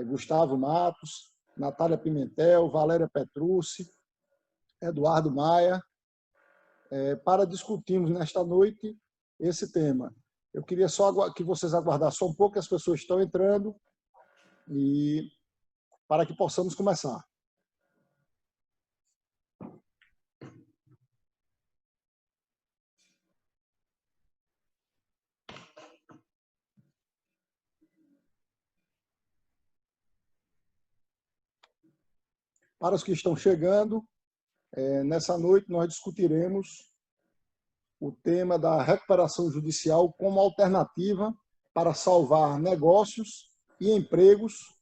Gustavo Matos, Natália Pimentel, Valéria Petrucci, Eduardo Maia, para discutirmos nesta noite esse tema. Eu queria só que vocês aguardassem só um pouco, que as pessoas estão entrando, e para que possamos começar. Para os que estão chegando, nessa noite nós discutiremos o tema da recuperação judicial como alternativa para salvar negócios e empregos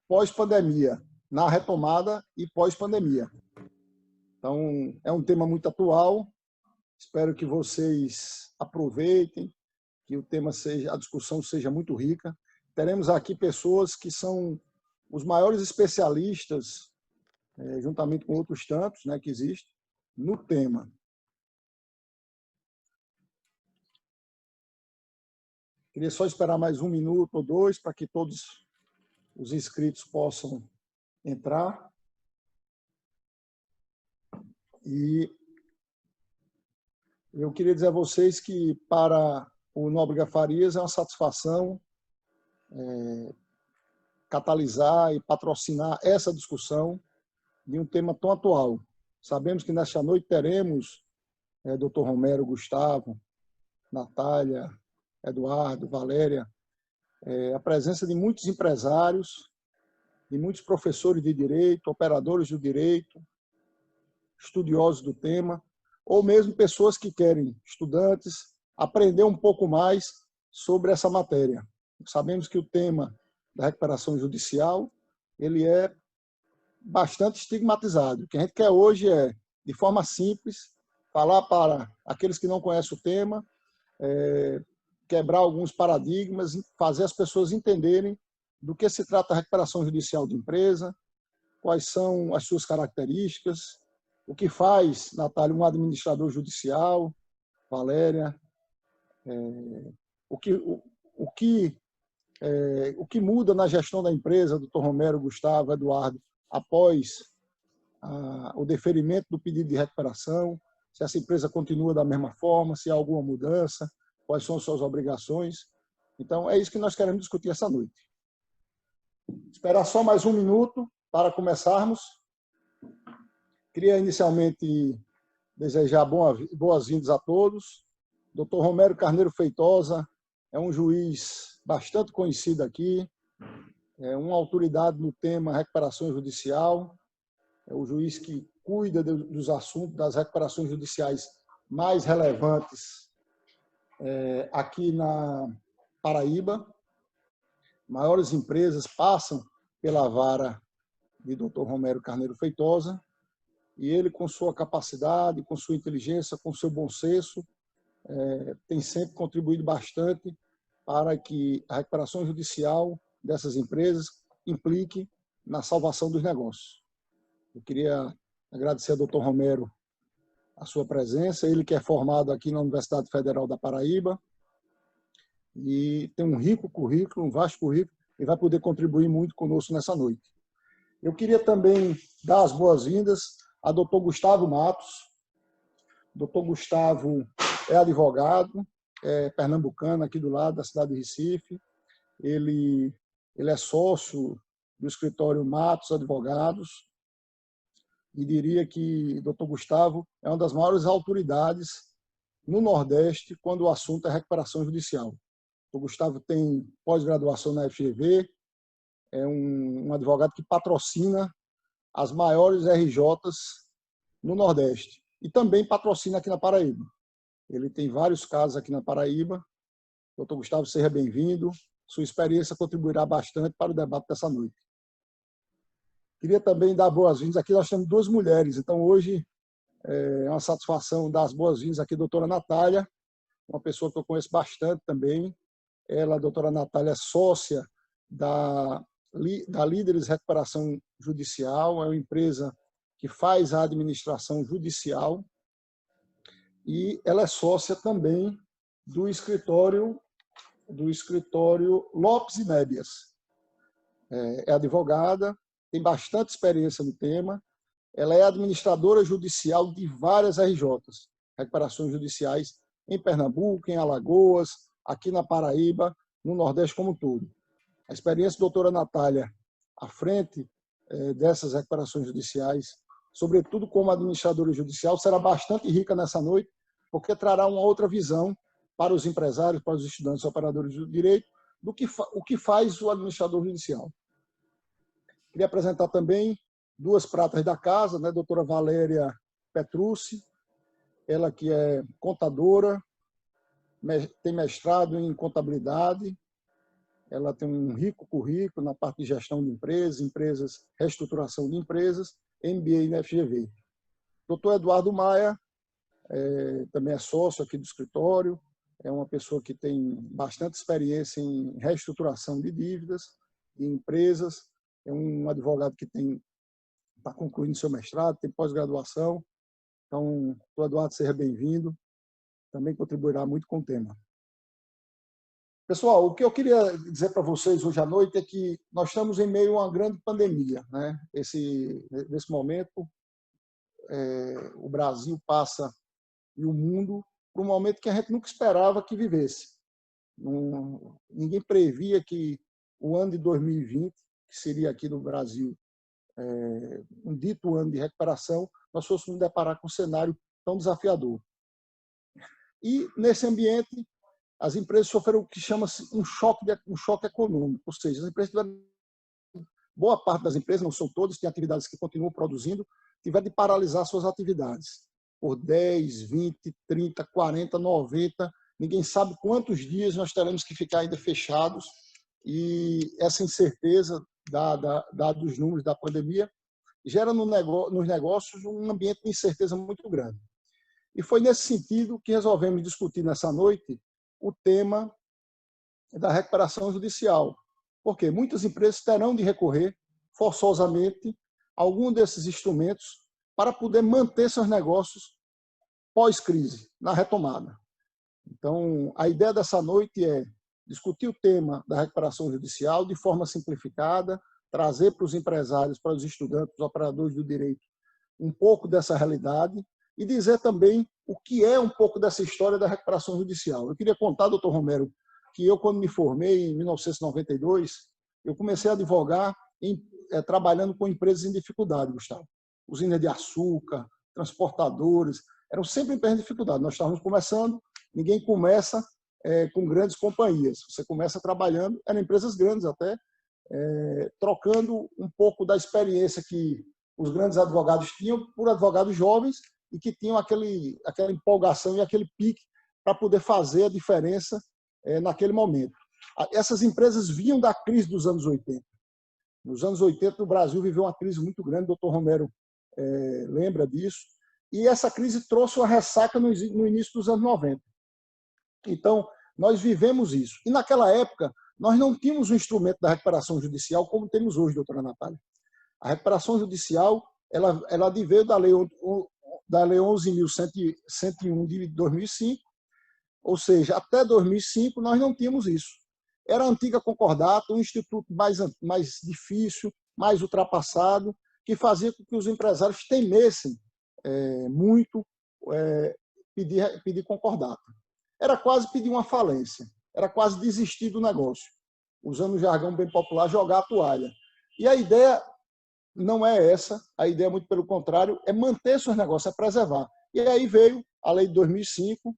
pós-pandemia, na retomada e pós-pandemia. Então, é um tema muito atual, espero que vocês aproveitem, que o tema a discussão seja muito rica. Teremos aqui pessoas que são os maiores especialistas, juntamente com outros tantos, né, que existem, no tema. Queria só esperar mais 1 minuto ou 2 para que todos os inscritos possam entrar. E eu queria dizer a vocês que, para o Nóbrega Farias, é uma satisfação catalisar e patrocinar essa discussão de um tema tão atual. Sabemos que nesta noite teremos Dr. Romero, Gustavo, Natália, Eduardo, Valéria, a presença de muitos empresários, de muitos professores de direito, operadores do direito, estudiosos do tema, ou mesmo pessoas que querem, estudantes, aprender um pouco mais sobre essa matéria. Sabemos que o tema da recuperação judicial ele é bastante estigmatizado. O que a gente quer hoje é, de forma simples, falar para aqueles que não conhecem o tema, quebrar alguns paradigmas, fazer as pessoas entenderem do que se trata a recuperação judicial de empresa, quais são as suas características, o que faz, Natália, um administrador judicial, Valéria, o que muda na gestão da empresa, doutor Romero, Gustavo, Eduardo, após o deferimento do pedido de recuperação, se essa empresa continua da mesma forma, se há alguma mudança, quais são as suas obrigações. Então, é isso que nós queremos discutir essa noite. Esperar só mais 1 minuto para começarmos. Queria inicialmente desejar boas-vindas a todos. Dr. Romero Carneiro Feitosa é um juiz bastante conhecido aqui, é uma autoridade no tema recuperação judicial, é o juiz que cuida dos assuntos das recuperações judiciais mais relevantes aqui na Paraíba. Maiores empresas passam pela vara de Dr. Romero Carneiro Feitosa, e ele, com sua capacidade, com sua inteligência, com seu bom senso, tem sempre contribuído bastante para que a recuperação judicial dessas empresas implique na salvação dos negócios. Eu queria agradecer ao Dr. Romero a sua presença, ele que é formado aqui na Universidade Federal da Paraíba e tem um rico currículo, um vasto currículo, e vai poder contribuir muito conosco nessa noite. Eu queria também dar as boas-vindas a Dr. Gustavo Matos. Dr. Gustavo é advogado, é pernambucano, aqui do lado da cidade de Recife. Ele é sócio do escritório Matos Advogados, e diria que Dr. Gustavo é uma das maiores autoridades no Nordeste quando o assunto é recuperação judicial. O Gustavo tem pós-graduação na FGV, é um advogado que patrocina as maiores RJs no Nordeste e também patrocina aqui na Paraíba. Ele tem vários casos aqui na Paraíba. Dr. Gustavo, seja bem-vindo. Sua experiência contribuirá bastante para o debate dessa noite. Queria também dar boas-vindas. Aqui nós temos 2 mulheres, então hoje é uma satisfação dar as boas-vindas aqui à doutora Natália, uma pessoa que eu conheço bastante também. Ela, a doutora Natália, é sócia da Líderes Recuperação Judicial, é uma empresa que faz a administração judicial, e ela é sócia também do escritório Lopes e Mébias. é advogada, tem bastante experiência no tema. Ela é administradora judicial de várias RJs, recuperações judiciais, em Pernambuco, em Alagoas, aqui na Paraíba, no Nordeste como um todo. A experiência da doutora Natália à frente dessas recuperações judiciais, sobretudo como administradora judicial, será bastante rica nessa noite, porque trará uma outra visão para os empresários, para os estudantes operadores do direito, do que o que faz o administrador judicial. Queria apresentar também duas pratas da casa, né? Doutora Valéria Petrucci, ela que é contadora, tem mestrado em contabilidade, ela tem um rico currículo na parte de gestão de empresas, reestruturação de empresas, MBA na FGV. Doutor Eduardo Maia, também é sócio aqui do escritório, é uma pessoa que tem bastante experiência em reestruturação de dívidas, de empresas, é um advogado que está concluindo seu mestrado, tem pós-graduação. Então, doutor Eduardo, seja bem-vindo, também contribuirá muito com o tema. Pessoal, o que eu queria dizer para vocês hoje à noite é que nós estamos em meio a uma grande pandemia, né? Nesse momento, o Brasil passa e o mundo por um momento que a gente nunca esperava que vivesse. Ninguém previa que o ano de 2020, que seria aqui no Brasil um dito ano de recuperação, nós fôssemos nos deparar com um cenário tão desafiador. E, nesse ambiente, as empresas sofreram o que chama-se um choque econômico, ou seja, as empresas tiveram, boa parte das empresas, não são todas, tem atividades que continuam produzindo, tiveram de paralisar suas atividades por 10, 20, 30, 40, 90, ninguém sabe quantos dias nós teremos que ficar ainda fechados, e essa incerteza, dada os números da pandemia, gera nos negócios um ambiente de incerteza muito grande. E foi nesse sentido que resolvemos discutir nessa noite o tema da recuperação judicial, porque muitas empresas terão de recorrer forçosamente a algum desses instrumentos para poder manter seus negócios pós-crise, na retomada. Então, a ideia dessa noite é discutir o tema da recuperação judicial de forma simplificada, trazer para os empresários, para os estudantes, os operadores do direito, um pouco dessa realidade e dizer também o que é um pouco dessa história da recuperação judicial. Eu queria contar, doutor Romero, que eu, quando me formei em 1992, eu comecei a advogar trabalhando com empresas em dificuldade, Gustavo. Usinas de açúcar, transportadores, eram sempre empresas em dificuldade. Nós estávamos começando, ninguém começa com grandes companhias. Você começa trabalhando, eram empresas grandes até, trocando um pouco da experiência que os grandes advogados tinham por advogados jovens e que tinham aquela empolgação e aquele pique para poder fazer a diferença naquele momento. Essas empresas vinham da crise dos anos 80. Nos anos 80, o Brasil viveu uma crise muito grande, o doutor Romero lembra disso, e essa crise trouxe uma ressaca no início dos anos 90. Então, nós vivemos isso. E naquela época, nós não tínhamos um instrumento da recuperação judicial como temos hoje, doutora Natália. A recuperação judicial, ela adveio da Lei 11.101 de 2005, ou seja, até 2005 nós não tínhamos isso. Era a antiga concordato, um instituto mais difícil, mais ultrapassado, que fazia com que os empresários temessem muito pedir concordato. Era quase pedir uma falência, era quase desistir do negócio. Usando o jargão bem popular, jogar a toalha. E a ideia não é essa, a ideia, muito pelo contrário, é manter seus negócios, é preservar. E aí veio a lei de 2005,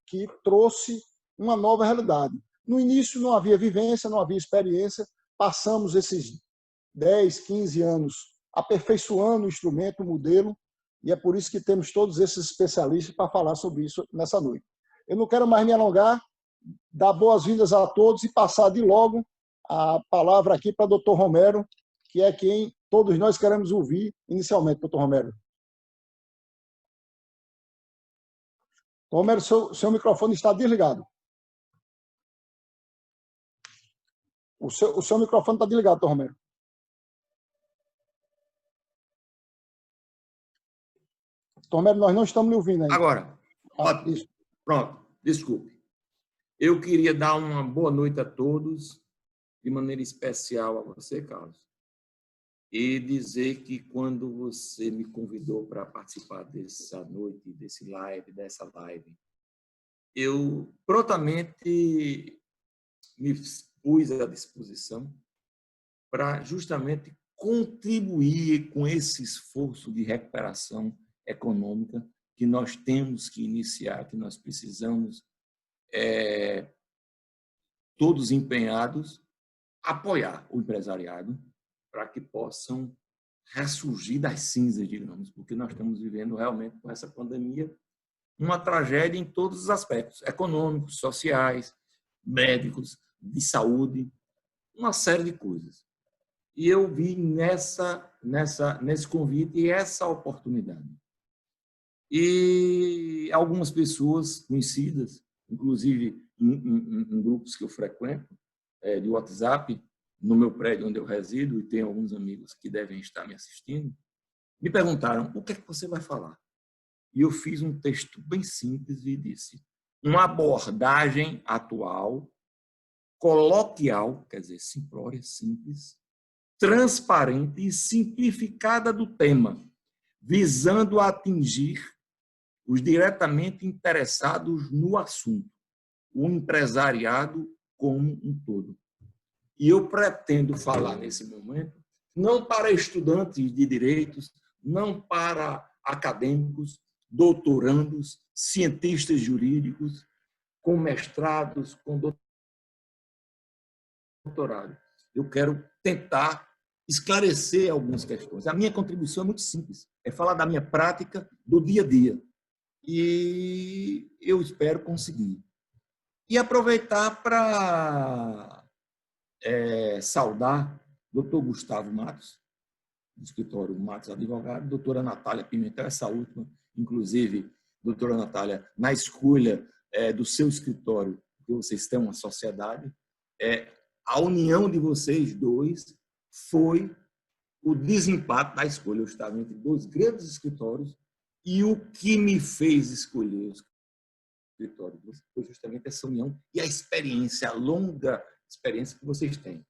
que trouxe uma nova realidade. No início não havia vivência, não havia experiência, passamos esses 10, 15 anos aperfeiçoando o instrumento, o modelo, e é por isso que temos todos esses especialistas para falar sobre isso nessa noite. Eu não quero mais me alongar, dar boas-vindas a todos e passar de logo a palavra aqui para o doutor Romero, que é quem todos nós queremos ouvir inicialmente, doutor Romero. Romero, seu microfone está desligado. O seu microfone está desligado, doutor Romero. Doutor Romero, nós não estamos lhe ouvindo ainda. Agora. Isso. Pronto, desculpe. Eu queria dar uma boa noite a todos de maneira especial a você, Carlos, e dizer que quando você me convidou para participar dessa noite, dessa live, eu prontamente me pus à disposição para justamente contribuir com esse esforço de recuperação econômica que nós temos que iniciar, que nós precisamos, todos empenhados, apoiar o empresariado para que possam ressurgir das cinzas, digamos, porque nós estamos vivendo realmente com essa pandemia uma tragédia em todos os aspectos, econômicos, sociais, médicos, de saúde, uma série de coisas. E eu vi nesse convite essa oportunidade. E algumas pessoas conhecidas, inclusive em grupos que eu frequento, de WhatsApp, no meu prédio onde eu resido, e tenho alguns amigos que devem estar me assistindo, me perguntaram: o que é que você vai falar? E eu fiz um texto bem simples e disse: uma abordagem atual, coloquial, quer dizer, simplória, simples, transparente e simplificada do tema, visando atingir os diretamente interessados no assunto, o empresariado como um todo. E eu pretendo falar nesse momento não para estudantes de direitos, não para acadêmicos, doutorandos, cientistas jurídicos, com mestrados, com doutorado. Eu quero tentar esclarecer algumas questões. A minha contribuição é muito simples, é falar da minha prática do dia a dia. E eu espero conseguir. E aproveitar para saudar o Dr. Gustavo Matos, do escritório Matos Advogado, doutora Natália Pimentel, essa última, inclusive, doutora Natália, na escolha do seu escritório, porque vocês têm uma sociedade, a união de vocês dois foi o desempate da escolha. Eu estava entre dois grandes escritórios e o que me fez escolher o escritório foi justamente essa união e a experiência, a longa experiência que vocês têm.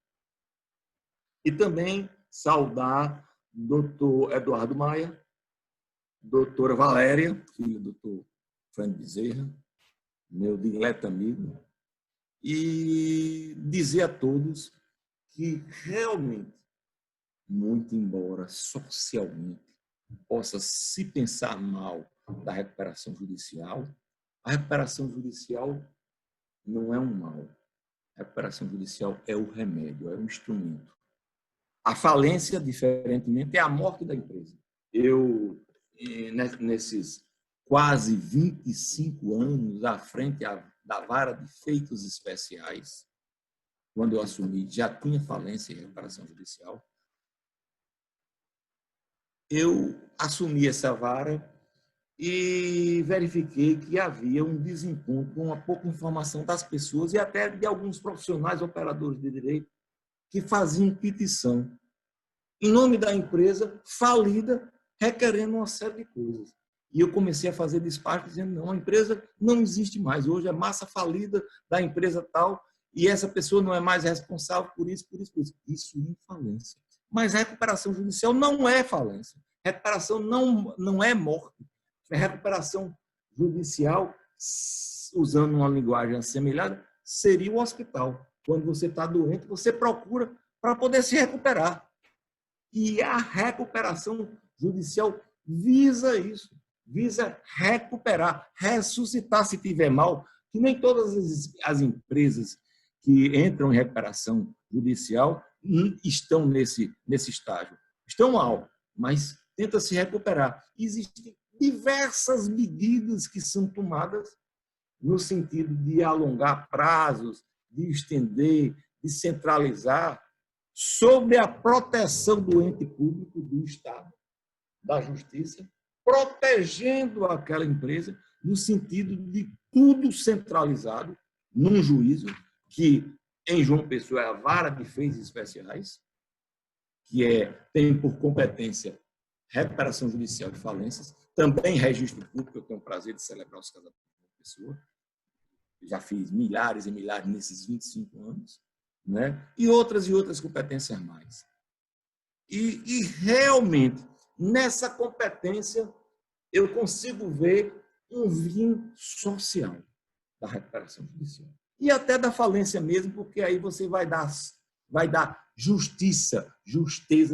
E também saudar doutor Eduardo Maia, doutora Valéria, filho do doutor Fernando Bezerra, meu dileto amigo, e dizer a todos que realmente, muito embora socialmente possa se pensar mal da recuperação judicial, a recuperação judicial não é um mal. A recuperação judicial é o remédio, é o instrumento. A falência, diferentemente, é a morte da empresa. Eu, nesses quase 25 anos à frente da vara de feitos especiais, quando eu assumi, já tinha falência e recuperação judicial, eu assumi essa vara e verifiquei que havia um desencontro, uma pouca informação das pessoas e até de alguns profissionais operadores de direito que faziam petição em nome da empresa falida, requerendo uma série de coisas. E eu comecei a fazer despacho dizendo: não, a empresa não existe mais, hoje é massa falida da empresa tal, e essa pessoa não é mais responsável por isso, por isso, por isso. Isso é falência. Mas a recuperação judicial não é falência. Recuperação não é morte. A recuperação judicial, usando uma linguagem assemelhada, seria o hospital. Quando você está doente, você procura para poder se recuperar. E a recuperação judicial visa isso, visa recuperar, ressuscitar se tiver mal, que nem todas as empresas que entram em recuperação judicial estão nesse estágio. Estão mal, mas tenta se recuperar. Existem diversas medidas que são tomadas no sentido de alongar prazos, de estender, de centralizar, sobre a proteção do ente público, do Estado, da Justiça, protegendo aquela empresa no sentido de tudo centralizado num juízo que, em João Pessoa, é a vara de feitos especiais, que tem por competência recuperação judicial de falências, também registro público, eu tenho o prazer de celebrar os casamentos de João Pessoa, já fiz milhares e milhares nesses 25 anos, né? E outras competências mais. E realmente, nessa competência, eu consigo ver um vinho social da recuperação judicial. E até da falência mesmo, porque aí você vai dar justeza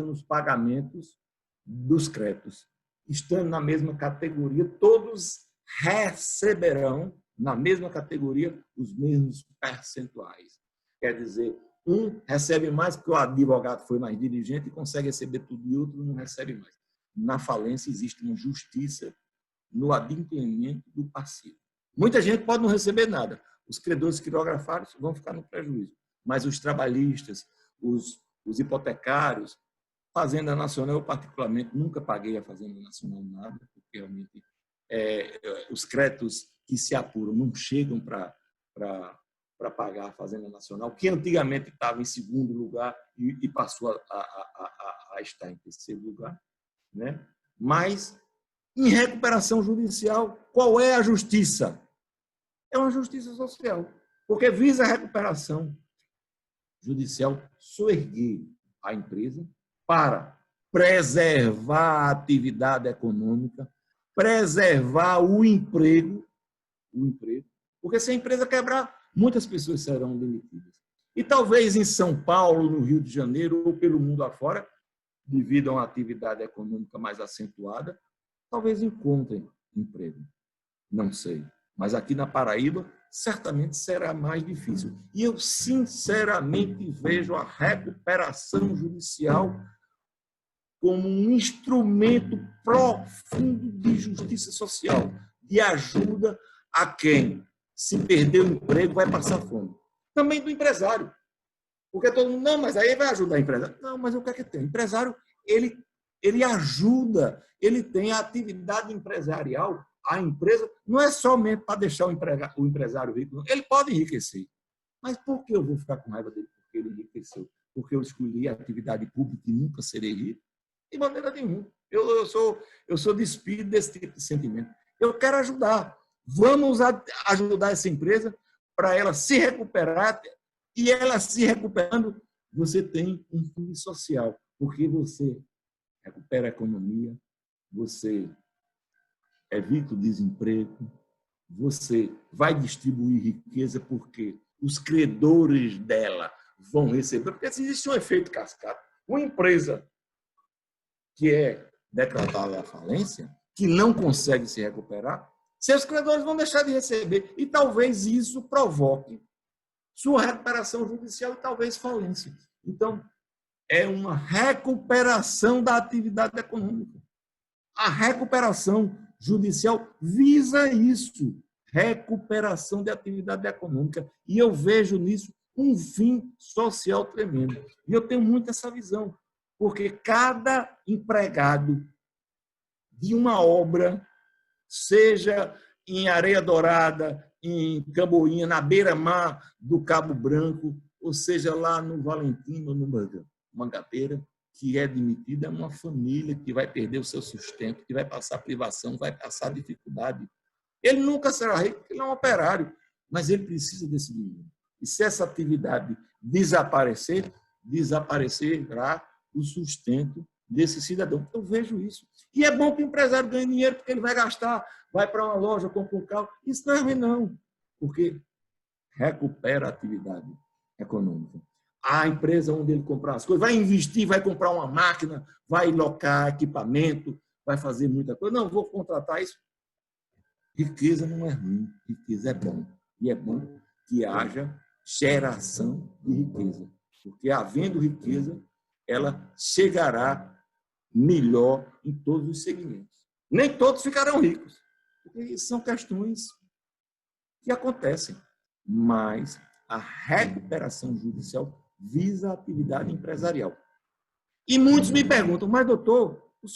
nos pagamentos dos créditos. Estando na mesma categoria, todos receberão, na mesma categoria, os mesmos percentuais. Quer dizer, um recebe mais porque o advogado foi mais diligente e consegue receber tudo, e outro não recebe mais. Na falência existe uma justiça no adimplemento do passivo. Muita gente pode não receber nada. Os credores quirografados vão ficar no prejuízo. Mas os trabalhistas, os hipotecários, Fazenda Nacional, eu particularmente nunca paguei a Fazenda Nacional nada, porque realmente os créditos que se apuram não chegam para pagar a Fazenda Nacional, que antigamente estava em segundo lugar e passou a estar em terceiro lugar, né? Mas, em recuperação judicial, qual é a justiça? É uma justiça social, porque visa a recuperação judicial soerguer a empresa para preservar a atividade econômica, preservar o emprego, porque se a empresa quebrar, muitas pessoas serão demitidas. E talvez em São Paulo, no Rio de Janeiro ou pelo mundo afora, devido a uma atividade econômica mais acentuada, talvez encontrem emprego. Não sei. Mas aqui na Paraíba, certamente será mais difícil. E eu, sinceramente, vejo a recuperação judicial como um instrumento profundo de justiça social, de ajuda a quem, se perder o emprego, vai passar fome. Também do empresário. Porque todo mundo, não, mas aí vai ajudar a empresa. Não, mas o que é que tem? O empresário, ele ajuda, ele tem a atividade empresarial, a empresa, não é somente para deixar o empresário rico, ele pode enriquecer. Mas por que eu vou ficar com raiva dele? Porque ele enriqueceu. Porque eu escolhi a atividade pública e nunca serei rico? De maneira nenhuma. Eu sou despido desse tipo de sentimento. Eu quero ajudar. Vamos ajudar essa empresa para ela se recuperar, e ela se recuperando, você tem um fim social, porque você recupera a economia, você evita o desemprego, você vai distribuir riqueza, porque os credores dela vão receber, porque existe um efeito cascata. Uma empresa que é decretada à falência, que não consegue se recuperar, seus credores vão deixar de receber, e talvez isso provoque sua recuperação judicial e talvez falência. Então, é uma recuperação da atividade econômica. A recuperação judicial visa isso, recuperação da atividade econômica. E eu vejo nisso um fim social tremendo. E eu tenho muito essa visão, porque cada empregado de uma obra, seja em Areia Dourada, em Camboinha, na beira-mar do Cabo Branco, ou seja, lá no Valentim, no Mangabeira, que é demitida, é uma família que vai perder o seu sustento, que vai passar privação, vai passar dificuldade. Ele nunca será rico, porque ele é um operário, mas ele precisa desse dinheiro. E se essa atividade desaparecerá o sustento desse cidadão. Eu vejo isso. E é bom que o empresário ganhe dinheiro, porque ele vai gastar, vai para uma loja, compra um carro. Isso não é ruim, não, porque recupera a atividade econômica. A empresa onde ele comprar as coisas, vai investir, vai comprar uma máquina, vai locar equipamento, vai fazer muita coisa. Não, vou contratar isso. Riqueza não é ruim, riqueza é bom. E é bom que haja geração de riqueza, porque havendo riqueza, ela chegará melhor em todos os segmentos. Nem todos ficarão ricos, porque são questões que acontecem, mas a recuperação judicial visa a atividade empresarial. E muitos me perguntam, mas doutor, o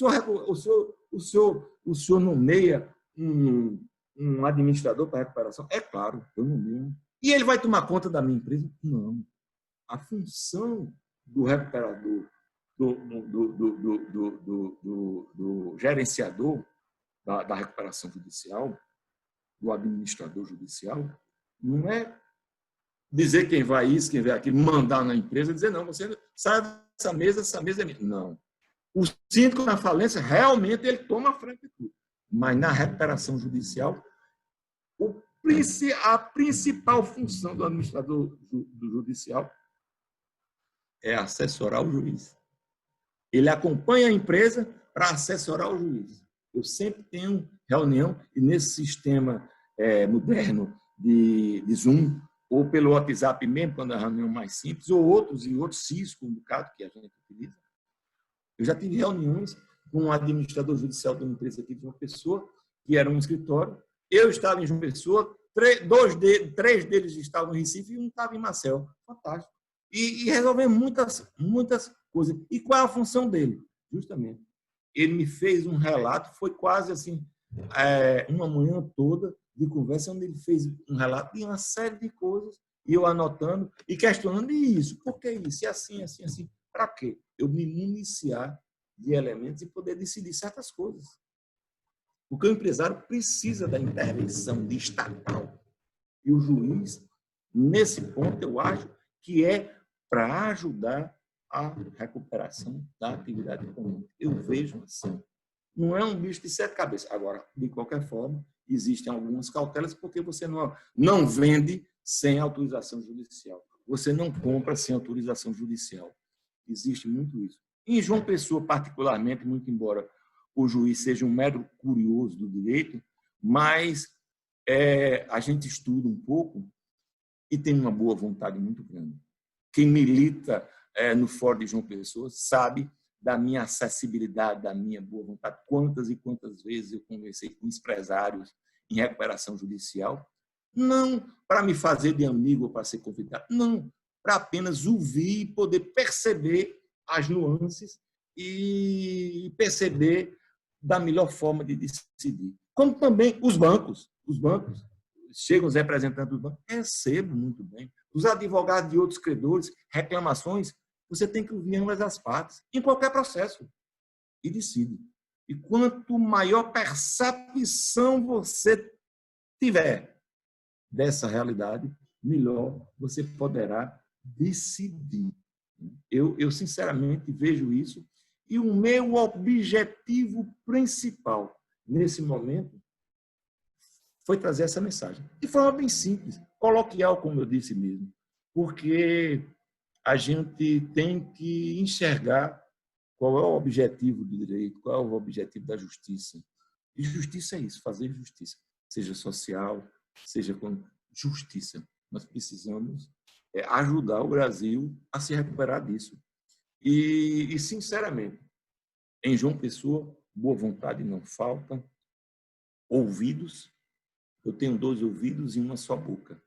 senhor nomeia um administrador para recuperação? É claro, eu nomeio. E ele vai tomar conta da minha empresa? Não. A função do recuperador, do gerenciador da recuperação judicial, do administrador judicial, não é dizer quem vai isso, quem vai aquilo, mandar na empresa, dizer, não, você sai dessa mesa, essa mesa é minha. Não. O síndico na falência, realmente, ele toma a frente de tudo. Mas na recuperação judicial, a principal função do administrador do judicial é assessorar o juiz. Ele acompanha a empresa para assessorar o juiz. Eu sempre tenho reunião, e nesse sistema moderno de Zoom, ou pelo WhatsApp mesmo, quando é a reunião mais simples, ou outros Cisco, um bocado que a gente utiliza. Eu já tive reuniões com um administrador judicial de uma empresa aqui de João Pessoa, que era um escritório. Eu estava em João Pessoa, três deles estavam em Recife e um estava em Marcel. Fantástico. E resolvemos muitas coisas. E qual é a função dele? Justamente. Ele me fez um relato, foi quase assim, uma manhã toda de conversa, onde ele fez um relato de uma série de coisas, e eu anotando e questionando isso. Por que isso? E assim, assim, assim. Para quê? Eu me municiar de elementos e poder decidir certas coisas. Porque o empresário precisa da intervenção de estatal. E o juiz, nesse ponto, eu acho que é para ajudar a recuperação da atividade econômica. Eu vejo assim. Não é um bicho de sete cabeças. Agora, de qualquer forma, existem algumas cautelas, porque você não vende sem autorização judicial. Você não compra sem autorização judicial. Existe muito isso. Em João Pessoa, particularmente, muito embora o juiz seja um mero curioso do direito, mas a gente estuda um pouco e tem uma boa vontade muito grande. Quem milita no Fórum de João Pessoa sabe da minha acessibilidade, da minha boa vontade. Quantas e quantas vezes eu conversei com empresários em recuperação judicial, não para me fazer de amigo ou para ser convidado, não, para apenas ouvir e poder perceber as nuances e perceber da melhor forma de decidir. Como também os bancos. Chegam os representantes dos bancos, recebo muito bem. Os advogados de outros credores, reclamações, você tem que ouvir ambas as partes, em qualquer processo, e decide. E quanto maior percepção você tiver dessa realidade, melhor você poderá decidir. Eu sinceramente vejo isso, e o meu objetivo principal nesse momento foi trazer essa mensagem. De forma bem simples, coloquial, como eu disse mesmo, porque a gente tem que enxergar qual é o objetivo do direito, qual é o objetivo da justiça. E justiça é isso, fazer justiça, seja social, seja com justiça. Nós precisamos ajudar o Brasil a se recuperar disso. E, sinceramente, em João Pessoa, boa vontade não falta, ouvidos. Eu tenho 2 ouvidos e uma só boca.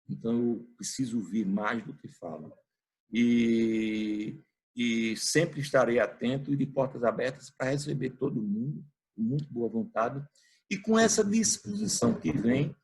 Então, eu preciso ouvir mais do que falo. E sempre estarei atento e de portas abertas para receber todo mundo, com muito boa vontade, e com essa disposição que vem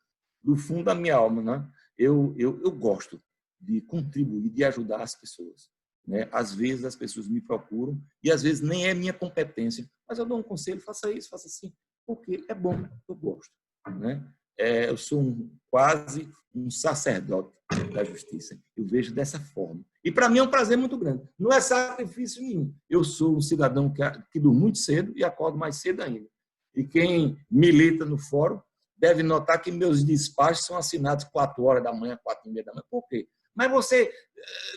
do fundo da minha alma. Né? Eu gosto de contribuir, de ajudar as pessoas. Né? Às vezes as pessoas me procuram e às vezes nem é minha competência, mas eu dou um conselho, faça isso, faça assim, porque é bom, eu gosto. Né? Eu sou quase um sacerdote da justiça. Eu vejo dessa forma. E para mim é um prazer muito grande. Não é sacrifício nenhum. Eu sou um cidadão que durmo muito cedo e acordo mais cedo ainda. E quem milita no fórum deve notar que meus despachos são assinados 4 horas da manhã, 4h30 da manhã. Por quê? Mas você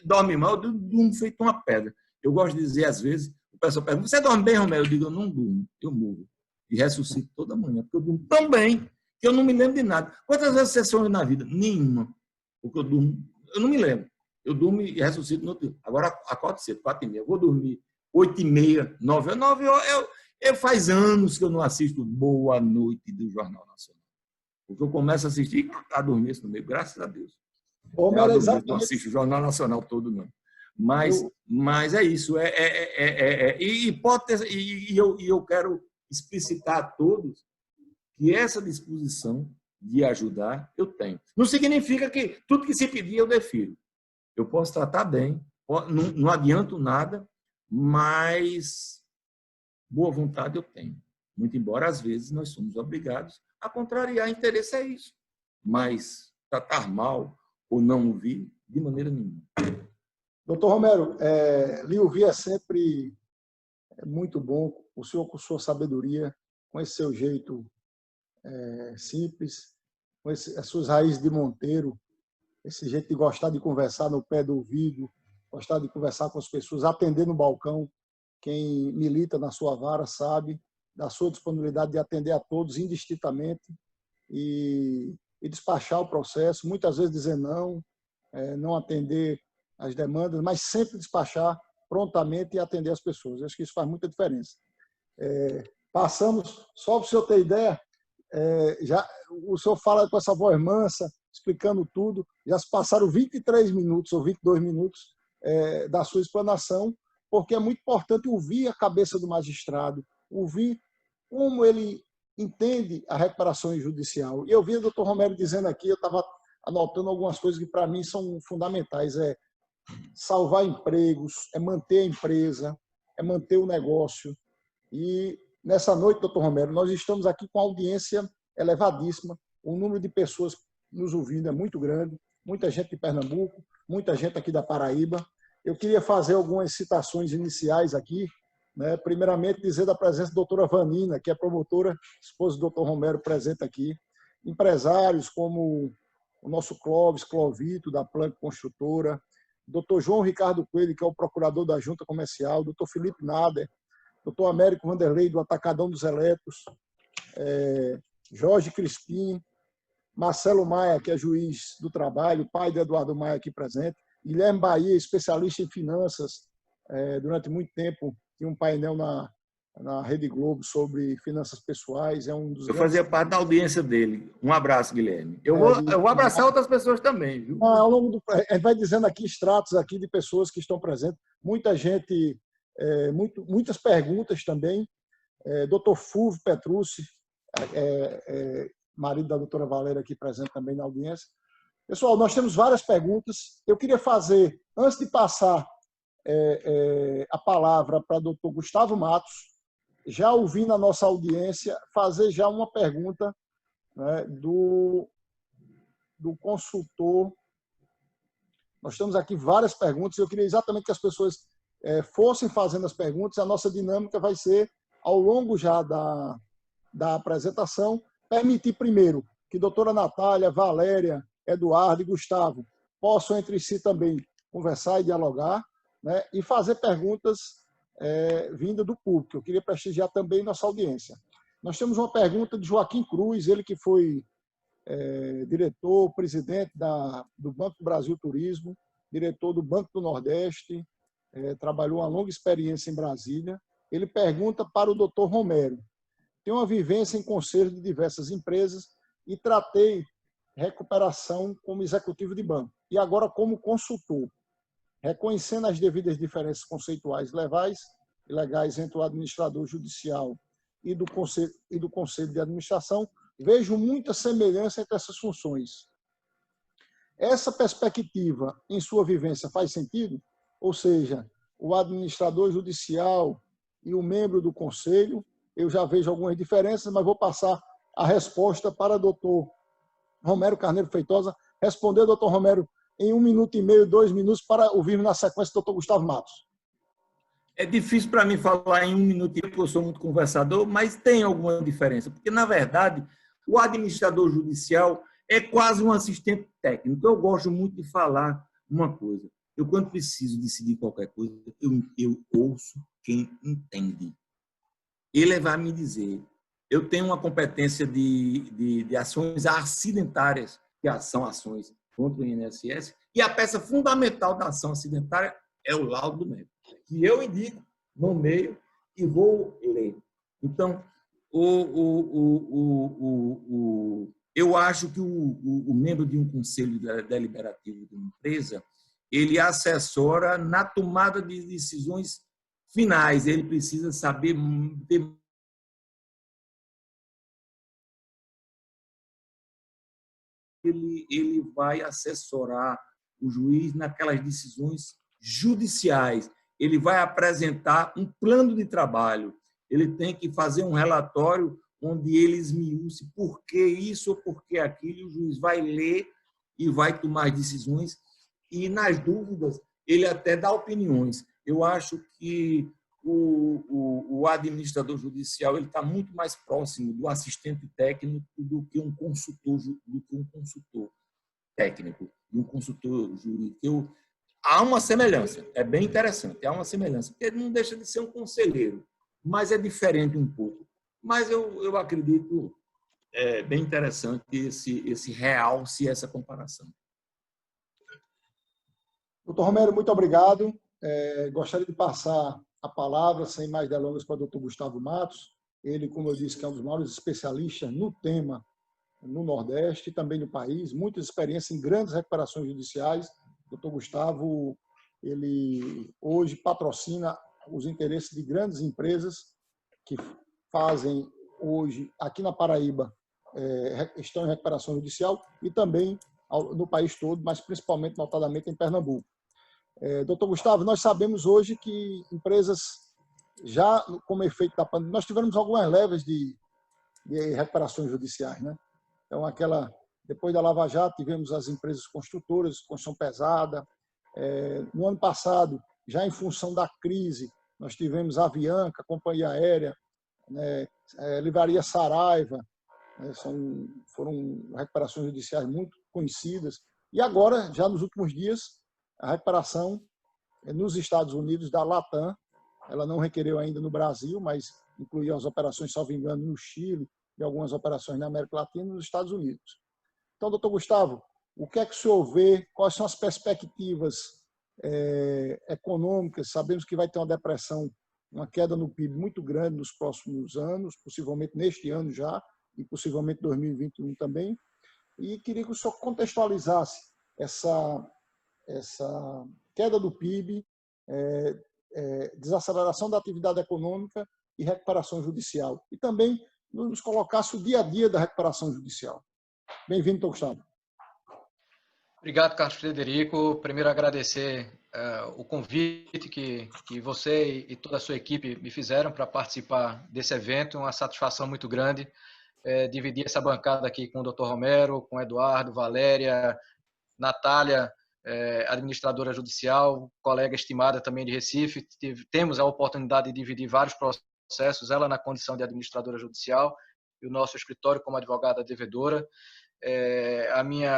dorme mal, eu durmo feito uma pedra. Eu gosto de dizer, às vezes, o pessoal pergunta, você dorme bem, Romero? Eu digo, eu não durmo, eu morro. E ressuscito toda manhã, porque eu durmo tão bem que eu não me lembro de nada. Quantas vezes você sonha na vida? Nenhuma. Porque eu não me lembro. Eu durmo e ressuscito no outro dia. Agora, acordo cedo, 4h30. Eu vou dormir 8h30, 9h. Eu faz anos que eu não assisto Boa Noite do Jornal Nacional. Porque eu começo a assistir e adormeço no meio, graças a Deus. Não assisto o Jornal Nacional todo, não. Mas é isso. E eu quero explicitar a todos que essa disposição de ajudar eu tenho. Não significa que tudo que se pedir eu defiro. Eu posso tratar bem, não adianto nada, mas boa vontade eu tenho. Muito embora, às vezes, nós somos obrigados a contrariar interesse, é isso. Mas tratar mal ou não o vi, de maneira nenhuma. Doutor Romero, lhe ouvir é sempre muito bom. O senhor, com sua sabedoria, com esse seu jeito simples, com as suas raízes de monteiro, esse jeito de gostar de conversar no pé do ouvido, gostar de conversar com as pessoas, atender no balcão. Quem milita na sua vara sabe da sua disponibilidade de atender a todos indistintamente e despachar o processo, muitas vezes dizer não, não atender as demandas, mas sempre despachar prontamente e atender as pessoas. Eu acho que isso faz muita diferença. Passamos, só para o senhor ter ideia, já o senhor fala com essa voz mansa, explicando tudo, já se passaram 23 minutos ou 22 minutos da sua explanação, porque é muito importante ouvir a cabeça do magistrado, ouvir como ele entende a recuperação judicial. E eu vi o doutor Romero dizendo aqui, eu estava anotando algumas coisas que para mim são fundamentais, salvar empregos, manter a empresa, manter o negócio. E nessa noite, doutor Romero, nós estamos aqui com audiência elevadíssima, o número de pessoas nos ouvindo é muito grande, muita gente de Pernambuco, muita gente aqui da Paraíba. Eu queria fazer algumas citações iniciais aqui, né? Primeiramente, dizer da presença da doutora Vanina, que é promotora, esposa do doutor Romero, presente aqui, empresários como o nosso Clóvito, da Planck Construtora, doutor João Ricardo Coelho, que é o procurador da Junta Comercial, doutor Felipe Nader, doutor Américo Vanderlei, do Atacadão dos Eletros, Jorge Crispim, Marcelo Maia, que é juiz do trabalho, pai de Eduardo Maia aqui presente, Guilherme Bahia, especialista em finanças, durante muito tempo tinha um painel na Rede Globo sobre finanças pessoais. Eu fazia parte da audiência dele. Um abraço, Guilherme. Eu vou abraçar outras pessoas também, viu? Ao longo a gente vai dizendo aqui extratos aqui de pessoas que estão presentes. Muita gente, muitas perguntas também. Dr. Fulvio Petrucci, marido da doutora Valéria, aqui presente também na audiência. Pessoal, nós temos várias perguntas. Eu queria fazer, antes de passar a palavra para o doutor Gustavo Matos, já ouvindo a nossa audiência, fazer já uma pergunta, né, do consultor. Nós temos aqui várias perguntas, eu queria exatamente que as pessoas fossem fazendo as perguntas. A nossa dinâmica vai ser, ao longo já da apresentação, permitir primeiro que a doutora Natália, Valéria, Eduardo e Gustavo possam entre si também conversar e dialogar, né, e fazer perguntas vindas do público. Eu queria prestigiar também nossa audiência. Nós temos uma pergunta de Joaquim Cruz, ele que foi diretor, presidente do Banco do Brasil Turismo, diretor do Banco do Nordeste, trabalhou uma longa experiência em Brasília. Ele pergunta para o doutor Romero: tenho uma vivência em conselho de diversas empresas e tratei recuperação como executivo de banco e agora como consultor, reconhecendo as devidas diferenças conceituais e legais entre o administrador judicial e do conselho de administração, vejo muita semelhança entre essas funções. Essa perspectiva, em sua vivência, faz sentido? Ou seja, o administrador judicial e o membro do conselho, eu já vejo algumas diferenças, mas vou passar a resposta para o doutor Romero Carneiro Feitosa. Responder, doutor Romero, em 1 minuto e meio, 2 minutos, para ouvirmos na sequência o doutor Gustavo Matos. É difícil para mim falar em 1 minuto, porque eu sou muito conversador, mas tem alguma diferença, porque, na verdade, o administrador judicial é quase um assistente técnico. Eu gosto muito de falar uma coisa. Eu, quando preciso decidir qualquer coisa, eu ouço quem entende. Ele vai me dizer. Eu tenho uma competência de ações acidentárias, que são ações contra o INSS, e a peça fundamental da ação acidentária é o laudo do médico, que eu indico, nomeio e vou ler. Então, eu acho que o membro de um conselho deliberativo de uma empresa, ele assessora na tomada de decisões finais. Ele precisa saber ter ele vai assessorar o juiz naquelas decisões judiciais. Ele vai apresentar um plano de trabalho. Ele tem que fazer um relatório onde ele esmiúce por que isso ou por que aquilo, e o juiz vai ler e vai tomar decisões, e nas dúvidas ele até dá opiniões. Eu acho que o administrador judicial ele está muito mais próximo do assistente técnico do que um consultor técnico, de um consultor jurídico. Há uma semelhança, é bem interessante, há uma semelhança, porque ele não deixa de ser um conselheiro, mas é diferente um pouco. Mas eu acredito bem interessante esse realce, essa comparação. Doutor Romero, muito obrigado. Gostaria de passar a palavra, sem mais delongas, para o doutor Gustavo Matos. Ele, como eu disse, que é um dos maiores especialistas no tema no Nordeste e também no país, muita experiência em grandes recuperações judiciais. O doutor Gustavo, ele hoje patrocina os interesses de grandes empresas que fazem hoje, aqui na Paraíba, estão em recuperação judicial e também no país todo, mas principalmente, notadamente, em Pernambuco. Doutor Gustavo, nós sabemos hoje que empresas, já como efeito da pandemia, nós tivemos algumas levas de recuperações judiciais, né? Então, depois da Lava Jato, tivemos as empresas construtoras, construção pesada. No ano passado, já em função da crise, nós tivemos a Avianca, Companhia Aérea, né, Livraria Saraiva, né, foram recuperações judiciais muito conhecidas. E agora, já nos últimos dias, a recuperação nos Estados Unidos da Latam, ela não requereu ainda no Brasil, mas incluía as operações, salvo engano, no Chile e algumas operações na América Latina e nos Estados Unidos. Então, doutor Gustavo, o que é que o senhor vê? Quais são as perspectivas econômicas? Sabemos que vai ter uma depressão, uma queda no PIB muito grande nos próximos anos, possivelmente neste ano já, e possivelmente 2021 também. E queria que o senhor contextualizasse essa queda do PIB, desaceleração da atividade econômica e recuperação judicial. E também nos colocasse o dia a dia da recuperação judicial. Bem-vindo, doutor Gustavo. Obrigado, Carlos Frederico. Primeiro, agradecer o convite que você e toda a sua equipe me fizeram para participar desse evento. Uma satisfação muito grande dividir essa bancada aqui com o doutor Romero, com o Eduardo, Valéria, Natália, administradora judicial, colega estimada também de Recife. Temos a oportunidade de dividir vários processos, ela na condição de administradora judicial e o nosso escritório como advogada devedora.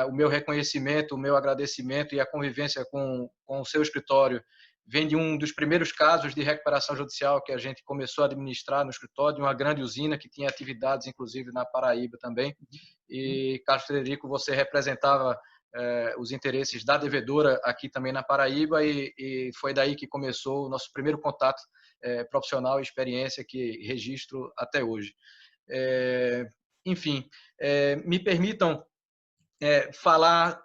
O meu reconhecimento, o meu agradecimento e a convivência com o seu escritório vem de um dos primeiros casos de recuperação judicial que a gente começou a administrar no escritório, de uma grande usina que tinha atividades, inclusive, na Paraíba também. E, Carlos Frederico, você representava os interesses da devedora aqui também na Paraíba e foi daí que começou o nosso primeiro contato profissional e experiência que registro até hoje. Enfim, me permitam falar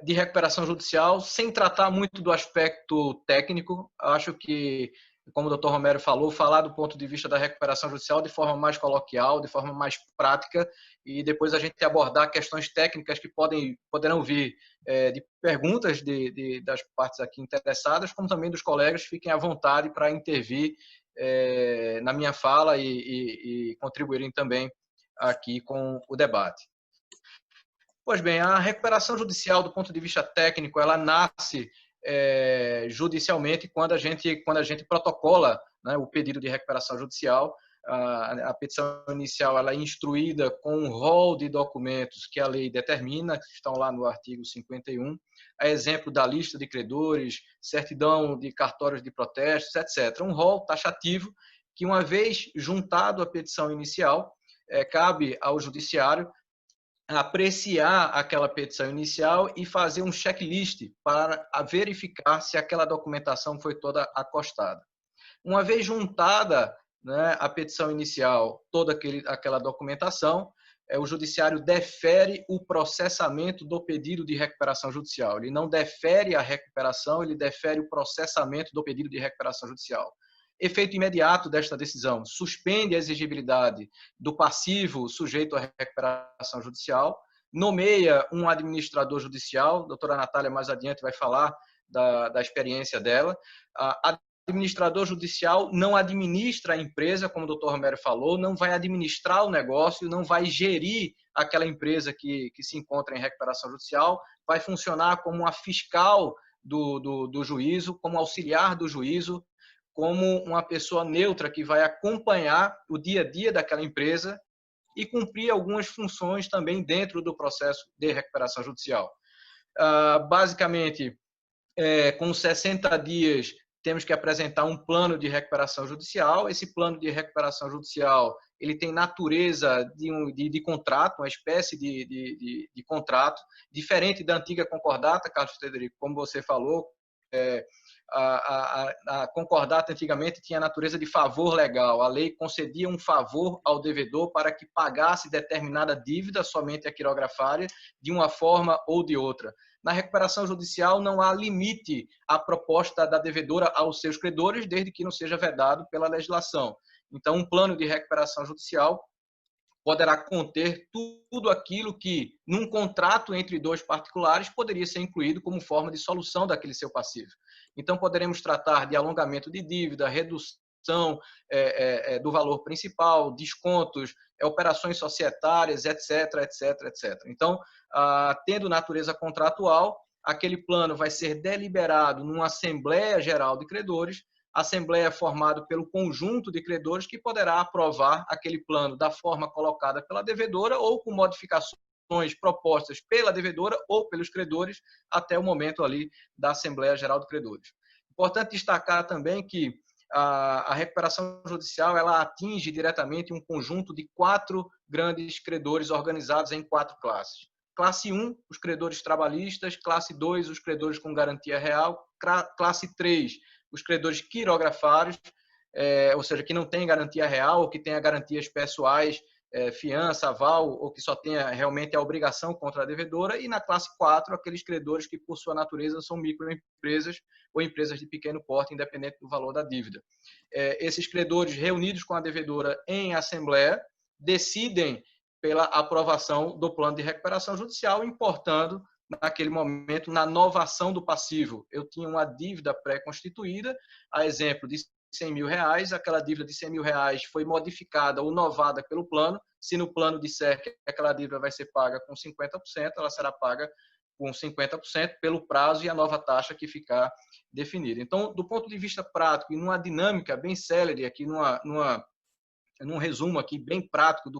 de recuperação judicial sem tratar muito do aspecto técnico. Acho que, como o doutor Romero falou, falar do ponto de vista da recuperação judicial de forma mais coloquial, de forma mais prática, e depois a gente abordar questões técnicas que poderão vir de perguntas das partes aqui interessadas, como também dos colegas. Fiquem à vontade para intervir na minha fala e contribuírem também aqui com o debate. Pois bem, a recuperação judicial do ponto de vista técnico, ela nasce judicialmente quando a gente protocola, né, o pedido de recuperação judicial. A petição inicial ela é instruída com um rol de documentos que a lei determina, que estão lá no artigo 51, a exemplo da lista de credores, certidão de cartórios de protestos, etc. Um rol taxativo que, uma vez juntado à petição inicial, cabe ao judiciário apreciar aquela petição inicial e fazer um checklist para verificar se aquela documentação foi toda acostada. Uma vez juntada, né, a petição inicial, toda aquela documentação, o judiciário defere o processamento do pedido de recuperação judicial. Ele não defere a recuperação, ele defere o processamento do pedido de recuperação judicial. Efeito imediato desta decisão: suspende a exigibilidade do passivo sujeito à recuperação judicial, nomeia um administrador judicial. A doutora Natália mais adiante vai falar da experiência dela. Administrador judicial não administra a empresa, como o doutor Romero falou, não vai administrar o negócio, não vai gerir aquela empresa que se encontra em recuperação judicial, vai funcionar como uma fiscal do juízo, como auxiliar do juízo, como uma pessoa neutra que vai acompanhar o dia a dia daquela empresa e cumprir algumas funções também dentro do processo de recuperação judicial. Basicamente, com 60 dias, temos que apresentar um plano de recuperação judicial. Esse plano de recuperação judicial ele tem natureza de contrato, uma espécie de contrato, diferente da antiga concordata, Carlos Frederico, como você falou. A concordata antigamente tinha a natureza de favor legal. A lei concedia um favor ao devedor para que pagasse determinada dívida, somente a quirografária, de uma forma ou de outra. Na recuperação judicial não há limite à proposta da devedora aos seus credores, desde que não seja vedado pela legislação. Então, um plano de recuperação judicial poderá conter tudo aquilo que, num contrato entre dois particulares, poderia ser incluído como forma de solução daquele seu passivo. Então, poderemos tratar de alongamento de dívida, redução do valor principal, descontos, operações societárias, etc, etc, etc. Então, tendo natureza contratual, aquele plano vai ser deliberado numa Assembleia Geral de Credores, assembleia formada pelo conjunto de credores que poderá aprovar aquele plano da forma colocada pela devedora ou com modificações propostas pela devedora ou pelos credores até o momento ali da Assembleia Geral de Credores. Importante destacar também que a recuperação judicial ela atinge diretamente um conjunto de 4 grandes credores organizados em 4 classes. Classe 1, os credores trabalhistas. Classe 2, os credores com garantia real. Classe 3, os credores quirografários, ou seja, que não tem garantia real ou que tenha garantias pessoais, fiança, aval, ou que só tenha realmente a obrigação contra a devedora. E na classe 4, aqueles credores que, por sua natureza, são microempresas ou empresas de pequeno porte, independente do valor da dívida. Esses credores, reunidos com a devedora em assembleia, decidem pela aprovação do plano de recuperação judicial, importando naquele momento, na novação do passivo. Eu tinha uma dívida pré-constituída, a exemplo de R$100.000, aquela dívida de R$100.000 foi modificada ou novada pelo plano. Se no plano disser que aquela dívida vai ser paga com 50%, ela será paga com 50% pelo prazo e a nova taxa que ficar definida. Então, do ponto de vista prático e numa dinâmica bem célere aqui, num resumo aqui bem prático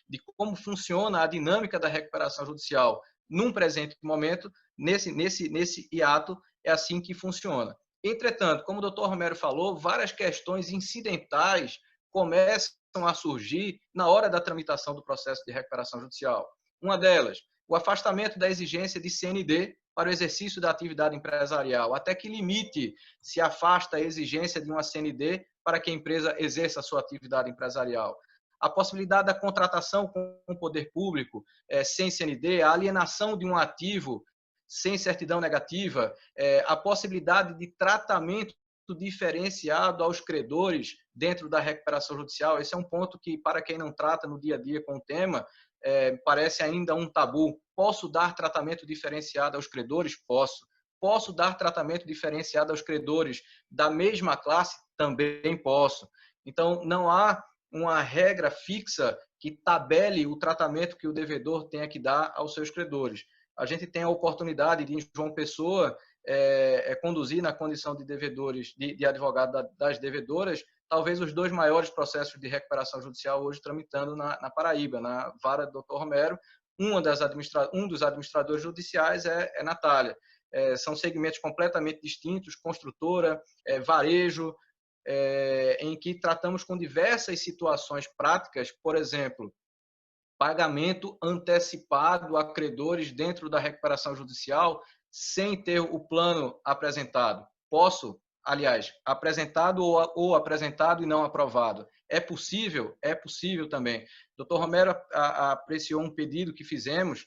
de como funciona a dinâmica da recuperação judicial num presente momento, nesse hiato, é assim que funciona. Entretanto, como o doutor Romero falou, várias questões incidentais começam a surgir na hora da tramitação do processo de recuperação judicial. Uma delas, o afastamento da exigência de CND para o exercício da atividade empresarial. Até que limite se afasta a exigência de uma CND para que a empresa exerça a sua atividade empresarial? A possibilidade da contratação com o poder público sem CND, a alienação de um ativo sem certidão negativa, a possibilidade de tratamento diferenciado aos credores dentro da recuperação judicial. Esse é um ponto que, para quem não trata no dia a dia com o tema, parece ainda um tabu. Posso dar tratamento diferenciado aos credores? Posso. Posso dar tratamento diferenciado aos credores da mesma classe? Também posso. Então, não há uma regra fixa que tabele o tratamento que o devedor tenha que dar aos seus credores. A gente tem a oportunidade de, em João Pessoa, conduzir na condição de devedores, de advogado das devedoras, talvez os 2 maiores processos de recuperação judicial hoje tramitando na Paraíba, na vara do Dr. Romero. Um dos administradores judiciais é Natália. São segmentos completamente distintos, construtora, varejo, em que tratamos com diversas situações práticas, por exemplo, pagamento antecipado a credores dentro da recuperação judicial sem ter o plano apresentado. Posso, aliás, apresentado ou apresentado e não aprovado. É possível? É possível também. O Dr. Romero apreciou um pedido que fizemos,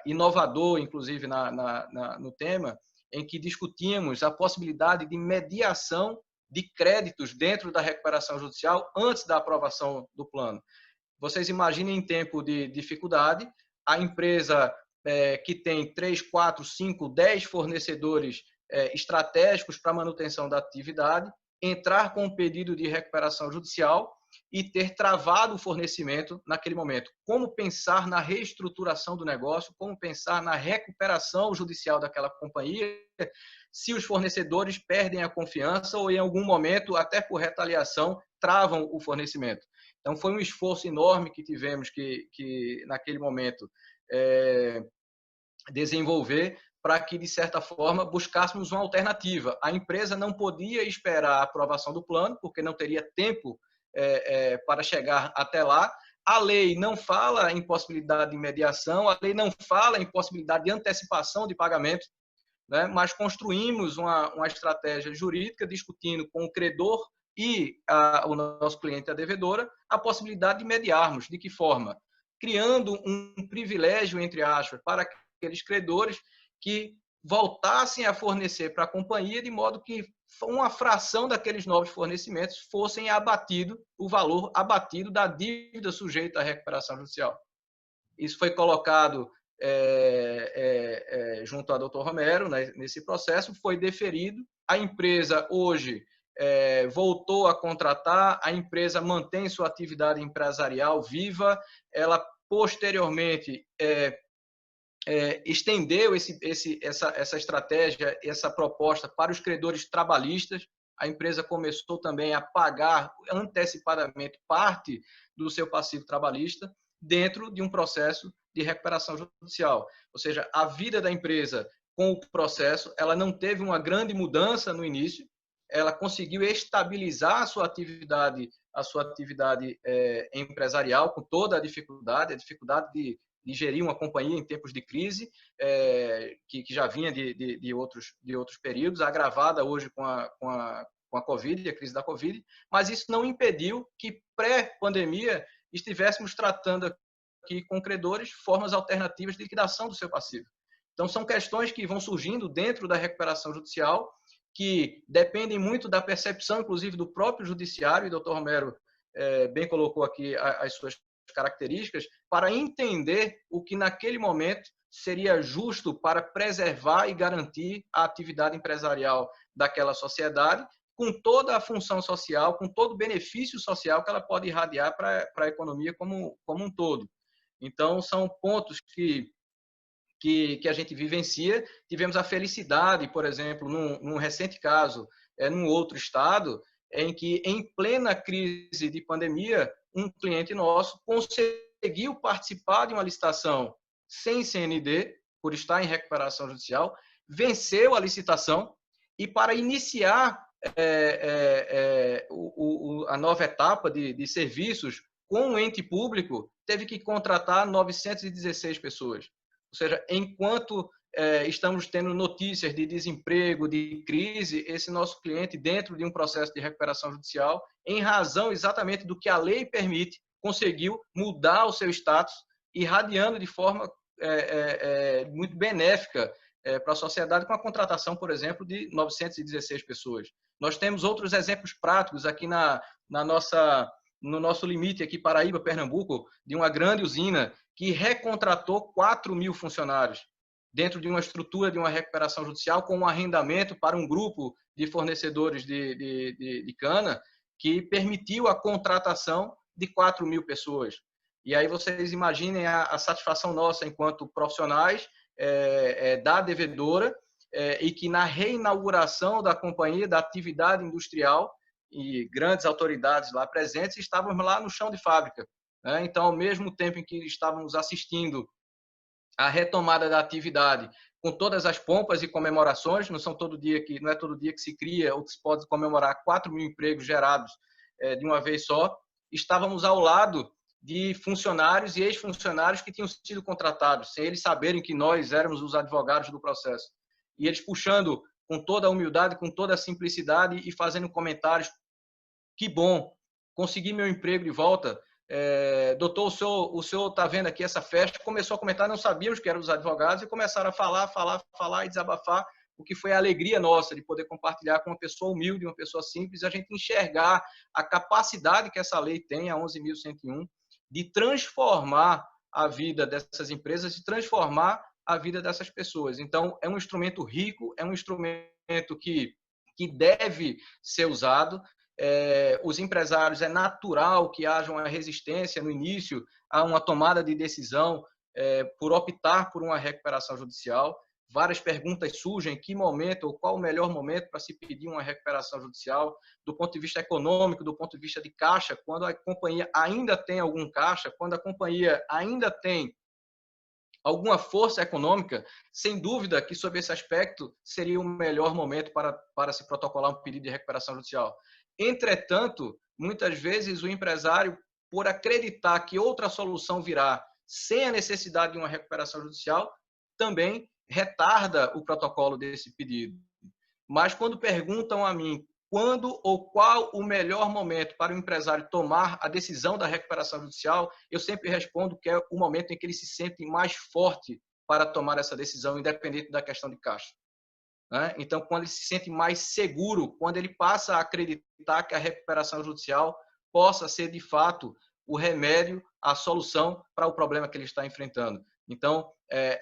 inovador, inclusive, no tema, em que discutimos a possibilidade de mediação de créditos dentro da recuperação judicial antes da aprovação do plano. Vocês imaginem em tempo de dificuldade, a empresa que tem 3, 4, 5, 10 fornecedores estratégicos para a manutenção da atividade, entrar com um pedido de recuperação judicial e ter travado o fornecimento naquele momento. Como pensar na reestruturação do negócio, como pensar na recuperação judicial daquela companhia, se os fornecedores perdem a confiança ou, em algum momento, até por retaliação, travam o fornecimento. Então, foi um esforço enorme que tivemos que naquele momento, desenvolver para que, de certa forma, buscássemos uma alternativa. A empresa não podia esperar a aprovação do plano, porque não teria tempo para chegar até lá. A lei não fala em possibilidade de mediação, a lei não fala em possibilidade de antecipação de pagamento, né? Mas construímos uma estratégia jurídica discutindo com o credor e o nosso cliente, a devedora, a possibilidade de mediarmos. De que forma? Criando um privilégio, entre aspas, para aqueles credores que voltassem a fornecer para a companhia, de modo que uma fração daqueles novos fornecimentos fossem abatido, o valor abatido da dívida sujeita à recuperação judicial. Isso foi colocado junto ao Dr. Romero, né, nesse processo, foi deferido. A empresa hoje voltou a contratar, a empresa mantém sua atividade empresarial viva, ela posteriormente estendeu essa estratégia, essa proposta para os credores trabalhistas. A empresa começou também a pagar antecipadamente parte do seu passivo trabalhista dentro de um processo de recuperação judicial. Ou seja, a vida da empresa com o processo, ela não teve uma grande mudança no início, ela conseguiu estabilizar a sua atividade empresarial com toda a dificuldade de gerir uma companhia em tempos de crise, que já vinha de outros períodos, agravada hoje com a Covid, a crise da Covid, mas isso não impediu que, pré-pandemia, estivéssemos tratando aqui com credores formas alternativas de liquidação do seu passivo. Então, são questões que vão surgindo dentro da recuperação judicial, que dependem muito da percepção, inclusive, do próprio judiciário, e o Dr. Romero bem colocou aqui as suas características, para entender o que naquele momento seria justo para preservar e garantir a atividade empresarial daquela sociedade, com toda a função social, com todo o benefício social que ela pode irradiar para a economia como um todo. Então, são pontos que a gente vivencia. Tivemos a felicidade, por exemplo, num recente caso, num outro estado, em que, em plena crise de pandemia, um cliente nosso conseguiu participar de uma licitação sem CND, por estar em recuperação judicial, venceu a licitação e, para iniciar a nova etapa de serviços com o ente público, teve que contratar 916 pessoas. Ou seja, enquanto estamos tendo notícias de desemprego, de crise, esse nosso cliente, dentro de um processo de recuperação judicial, em razão exatamente do que a lei permite, conseguiu mudar o seu status, irradiando de forma muito benéfica para a sociedade, com a contratação, por exemplo, de 916 pessoas. Nós temos outros exemplos práticos aqui no nosso limite aqui, Paraíba, Pernambuco, de uma grande usina que recontratou 4.000 funcionários dentro de uma estrutura de uma recuperação judicial, com um arrendamento para um grupo de fornecedores de cana, que permitiu a contratação de 4.000 pessoas. E aí vocês imaginem a satisfação nossa enquanto profissionais da devedora, e que na reinauguração da companhia, da atividade industrial, e grandes autoridades lá presentes, estávamos lá no chão de fábrica, né? Então, ao mesmo tempo em que estávamos assistindo a retomada da atividade, com todas as pompas e comemorações, não é todo dia que se cria ou que se pode comemorar 4.000 empregos gerados de uma vez só, estávamos ao lado de funcionários e ex-funcionários que tinham sido contratados, sem eles saberem que nós éramos os advogados do processo. E eles puxando com toda a humildade, com toda a simplicidade e fazendo comentários: que bom, consegui meu emprego de volta. Doutor, o senhor está vendo aqui essa festa? Começou a comentar, não sabíamos que eram os advogados, e começaram a falar e desabafar, o que foi a alegria nossa de poder compartilhar com uma pessoa humilde, uma pessoa simples, a gente enxergar a capacidade que essa lei tem, a 11.101, de transformar a vida dessas empresas, de transformar a vida dessas pessoas. Então, é um instrumento rico, é um instrumento que deve ser usado. os empresários, é natural que haja uma resistência no início a uma tomada de decisão por optar por uma recuperação judicial. Várias perguntas surgem: em que momento ou qual o melhor momento para se pedir uma recuperação judicial, do ponto de vista econômico, do ponto de vista de caixa, quando a companhia ainda tem algum caixa, quando a companhia ainda tem alguma força econômica. Sem dúvida que, sob esse aspecto, seria o melhor momento para se protocolar um pedido de recuperação judicial. Entretanto, muitas vezes o empresário, por acreditar que outra solução virá sem a necessidade de uma recuperação judicial, também retarda o protocolo desse pedido. Mas quando perguntam a mim quando ou qual o melhor momento para o empresário tomar a decisão da recuperação judicial, eu sempre respondo que é o momento em que ele se sente mais forte para tomar essa decisão, independente da questão de caixa. Então, quando ele se sente mais seguro, quando ele passa a acreditar que a recuperação judicial possa ser, de fato, o remédio, a solução para o problema que ele está enfrentando. Então,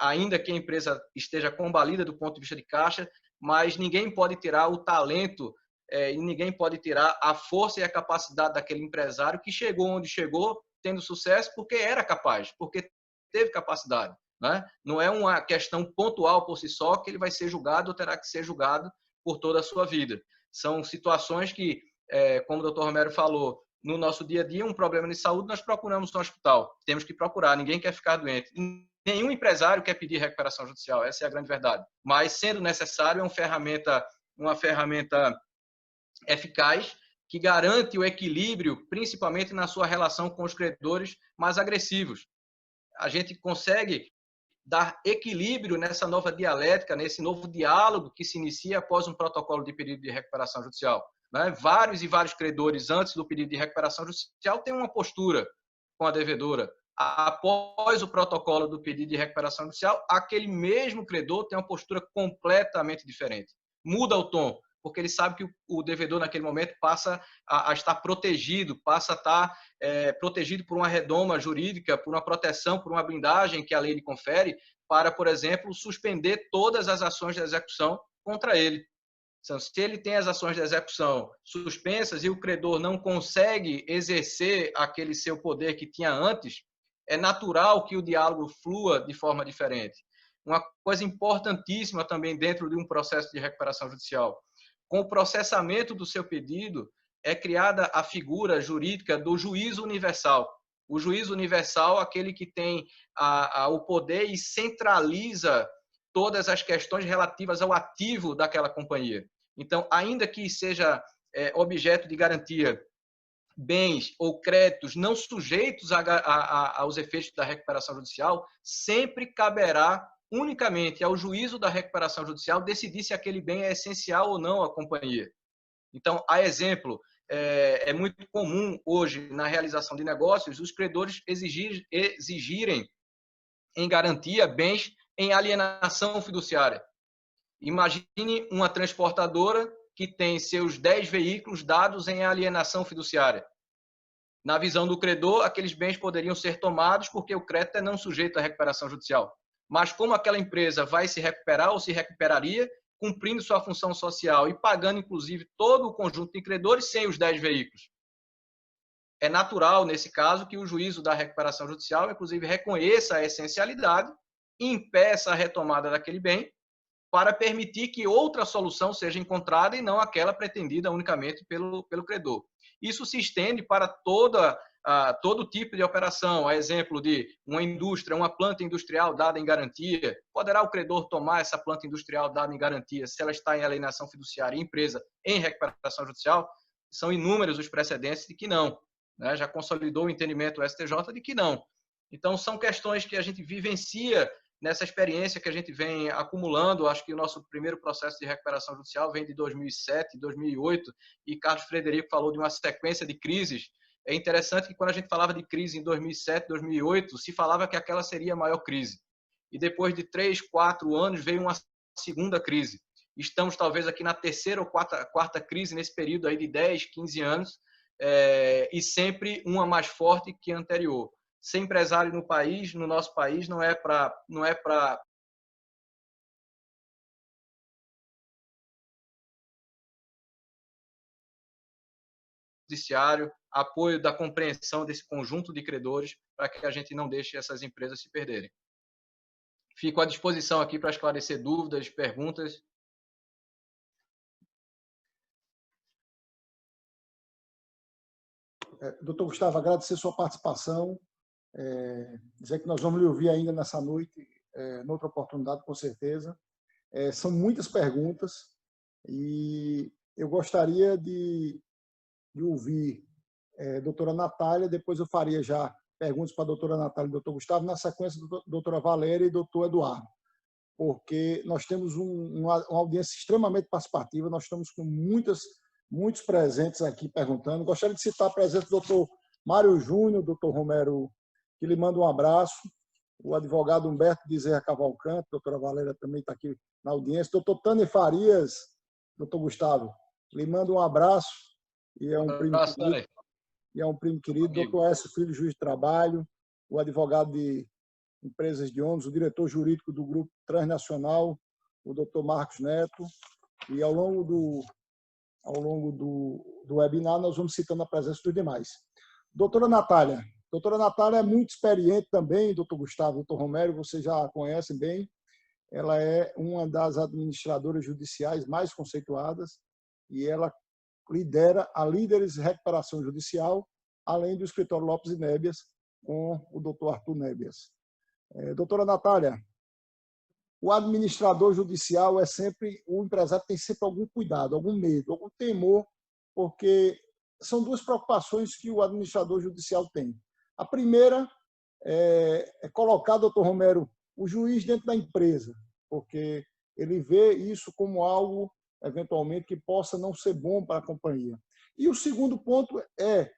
ainda que a empresa esteja combalida do ponto de vista de caixa, mas ninguém pode tirar o talento e ninguém pode tirar a força e a capacidade daquele empresário que chegou onde chegou, tendo sucesso, porque era capaz, porque teve capacidade. Não é uma questão pontual por si só que ele vai ser julgado ou terá que ser julgado por toda a sua vida. São situações que, como o Dr. Romero falou, no nosso dia a dia, um problema de saúde, nós procuramos um hospital. Temos que procurar, ninguém quer ficar doente. Nenhum empresário quer pedir recuperação judicial, essa é a grande verdade. Mas, sendo necessário, é uma ferramenta eficaz que garante o equilíbrio, principalmente na sua relação com os credores mais agressivos. A gente consegue dar equilíbrio nessa nova dialética, nesse novo diálogo que se inicia após um protocolo de pedido de recuperação judicial. Vários e vários credores, antes do pedido de recuperação judicial, têm uma postura com a devedora. Após o protocolo do pedido de recuperação judicial, aquele mesmo credor tem uma postura completamente diferente. Muda o tom, porque ele sabe que o devedor, naquele momento, passa a estar protegido, passa a estar protegido por uma redoma jurídica, por uma proteção, por uma blindagem que a lei lhe confere, para, por exemplo, suspender todas as ações de execução contra ele. Então, se ele tem as ações de execução suspensas e o credor não consegue exercer aquele seu poder que tinha antes, é natural que o diálogo flua de forma diferente. Uma coisa importantíssima também dentro de um processo de recuperação judicial: com o processamento do seu pedido, é criada a figura jurídica do juízo universal. O juízo universal, aquele que tem o poder e centraliza todas as questões relativas ao ativo daquela companhia. Então, ainda que seja objeto de garantia bens ou créditos não sujeitos aos efeitos da recuperação judicial, sempre caberá unicamente ao juízo da recuperação judicial decidir se aquele bem é essencial ou não à companhia. Então, a exemplo, é muito comum hoje na realização de negócios os credores exigirem em garantia bens em alienação fiduciária. Imagine uma transportadora que tem seus 10 veículos dados em alienação fiduciária. Na visão do credor, aqueles bens poderiam ser tomados porque o crédito é não sujeito à recuperação judicial. Mas como aquela empresa vai se recuperar ou se recuperaria, cumprindo sua função social e pagando, inclusive, todo o conjunto de credores sem os 10 veículos? É natural, nesse caso, que o juízo da recuperação judicial, inclusive, reconheça a essencialidade e impeça a retomada daquele bem para permitir que outra solução seja encontrada e não aquela pretendida unicamente pelo credor. Isso se estende para todo tipo de operação. A exemplo de uma indústria, uma planta industrial dada em garantia. Poderá o credor tomar essa planta industrial dada em garantia se ela está em alienação fiduciária e empresa em recuperação judicial? São inúmeros os precedentes de que não. Já consolidou o entendimento do STJ de que não. Então, são questões que a gente vivencia nessa experiência que a gente vem acumulando. Acho que o nosso primeiro processo de recuperação judicial vem de 2007, 2008, e Carlos Frederico falou de uma sequência de crises. É interessante que quando a gente falava de crise em 2007, 2008, se falava que aquela seria a maior crise. E depois de 3, 4 anos veio uma segunda crise. Estamos talvez aqui na terceira ou quarta crise nesse período aí de 10, 15 anos, e sempre uma mais forte que a anterior. Ser empresário no país, no nosso país, não é para judiciário, apoio da compreensão desse conjunto de credores, para que a gente não deixe essas empresas se perderem. Fico à disposição aqui para esclarecer dúvidas, perguntas. Doutor Gustavo, agradecer sua participação, dizer que nós vamos lhe ouvir ainda nessa noite, noutra oportunidade, com certeza. São muitas perguntas e eu gostaria de ouvir a doutora Natália, depois eu faria já perguntas para a doutora Natália e doutor Gustavo, na sequência, doutora Valéria e doutor Eduardo, porque nós temos uma audiência extremamente participativa, nós estamos com muitos presentes aqui perguntando. Gostaria de citar a presença do doutor Mário Júnior, doutor Romero, que lhe manda um abraço, o advogado Humberto Bezerra Cavalcante, a doutora Valéria também está aqui na audiência, doutor Tânia Farias, doutor Gustavo, lhe manda um abraço, e é um primo querido, doutor Écio Filho, juiz de trabalho, o advogado de empresas de ônibus, o diretor jurídico do Grupo Transnacional, o doutor Marcos Neto, e ao longo do webinar nós vamos citando a presença dos demais. Doutora Natália é muito experiente também, doutor Gustavo, doutor Romero, vocês já a conhecem bem, ela é uma das administradoras judiciais mais conceituadas e ela lidera a Líderes de Recuperação Judicial, além do escritório Lopes e Nébias, com o doutor Arthur Nébias. Doutora Natália, o administrador judicial o empresário tem sempre algum cuidado, algum medo, algum temor, porque são duas preocupações que o administrador judicial tem. A primeira é colocar, doutor Romero, o juiz dentro da empresa, porque ele vê isso como algo, eventualmente, que possa não ser bom para a companhia. E o segundo ponto é,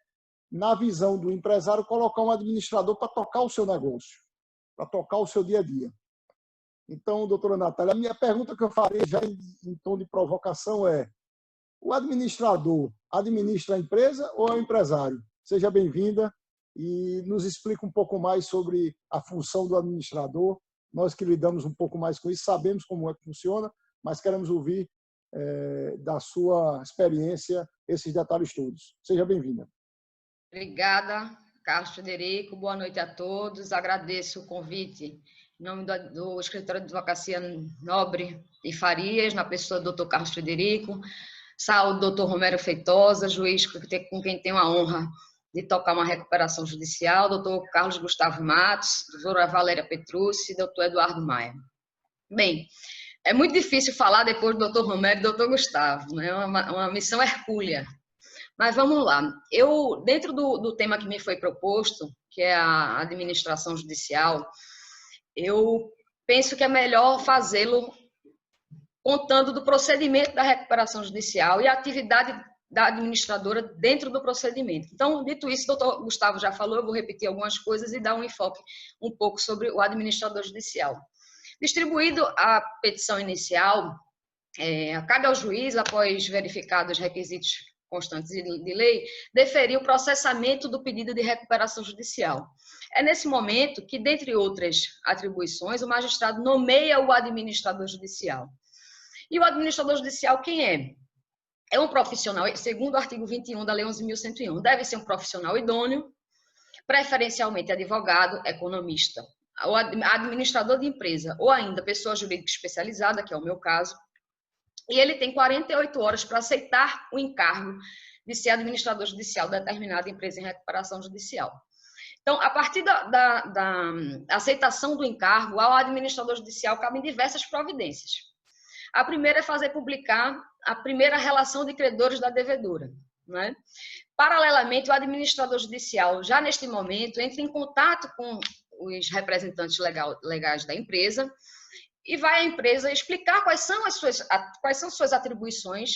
na visão do empresário, colocar um administrador para tocar o seu negócio, para tocar o seu dia a dia. Então, doutora Natália, a minha pergunta que eu farei já em tom de provocação é: o administrador administra a empresa ou é o empresário? Seja bem-vinda e nos explica um pouco mais sobre a função do administrador. Nós que lidamos um pouco mais com isso, sabemos como é que funciona, mas queremos ouvir da sua experiência esses detalhes todos. Seja bem-vinda. Obrigada, Carlos Frederico. Boa noite a todos. Agradeço o convite em nome do Escritório de Advocacia Nobre e Farias, na pessoa do Dr. Carlos Frederico. Saúdo o Dr. Romero Feitosa, juiz com quem tenho a honra de tocar uma recuperação judicial, Dr. Carlos Gustavo Matos, doutora Valéria Petrucci e Dr. Eduardo Maia. Bem, é muito difícil falar depois do Dr. Romero e do Dr. Gustavo, né? É uma missão hercúlea. Mas vamos lá. Eu, dentro do tema que me foi proposto, que é a administração judicial, eu penso que é melhor fazê-lo contando do procedimento da recuperação judicial e a atividade da administradora dentro do procedimento. Então, dito isso, o doutor Gustavo já falou, eu vou repetir algumas coisas e dar um enfoque um pouco sobre o administrador judicial. Distribuído a petição inicial, cabe ao juiz, após verificados os requisitos constantes de lei, deferir o processamento do pedido de recuperação judicial. É nesse momento que, dentre outras atribuições, o magistrado nomeia o administrador judicial. E o administrador judicial quem é? É um profissional, segundo o artigo 21 da Lei 11.101, deve ser um profissional idôneo, preferencialmente advogado, economista, ou administrador de empresa, ou ainda pessoa jurídica especializada, que é o meu caso, e ele tem 48 horas para aceitar o encargo de ser administrador judicial de determinada empresa em recuperação judicial. Então, a partir da aceitação do encargo, ao administrador judicial cabem diversas providências. A primeira é fazer publicar a primeira relação de credores da devedora, né? Paralelamente, o administrador judicial, já neste momento, entra em contato com os representantes legais da empresa e vai à empresa explicar quais são suas atribuições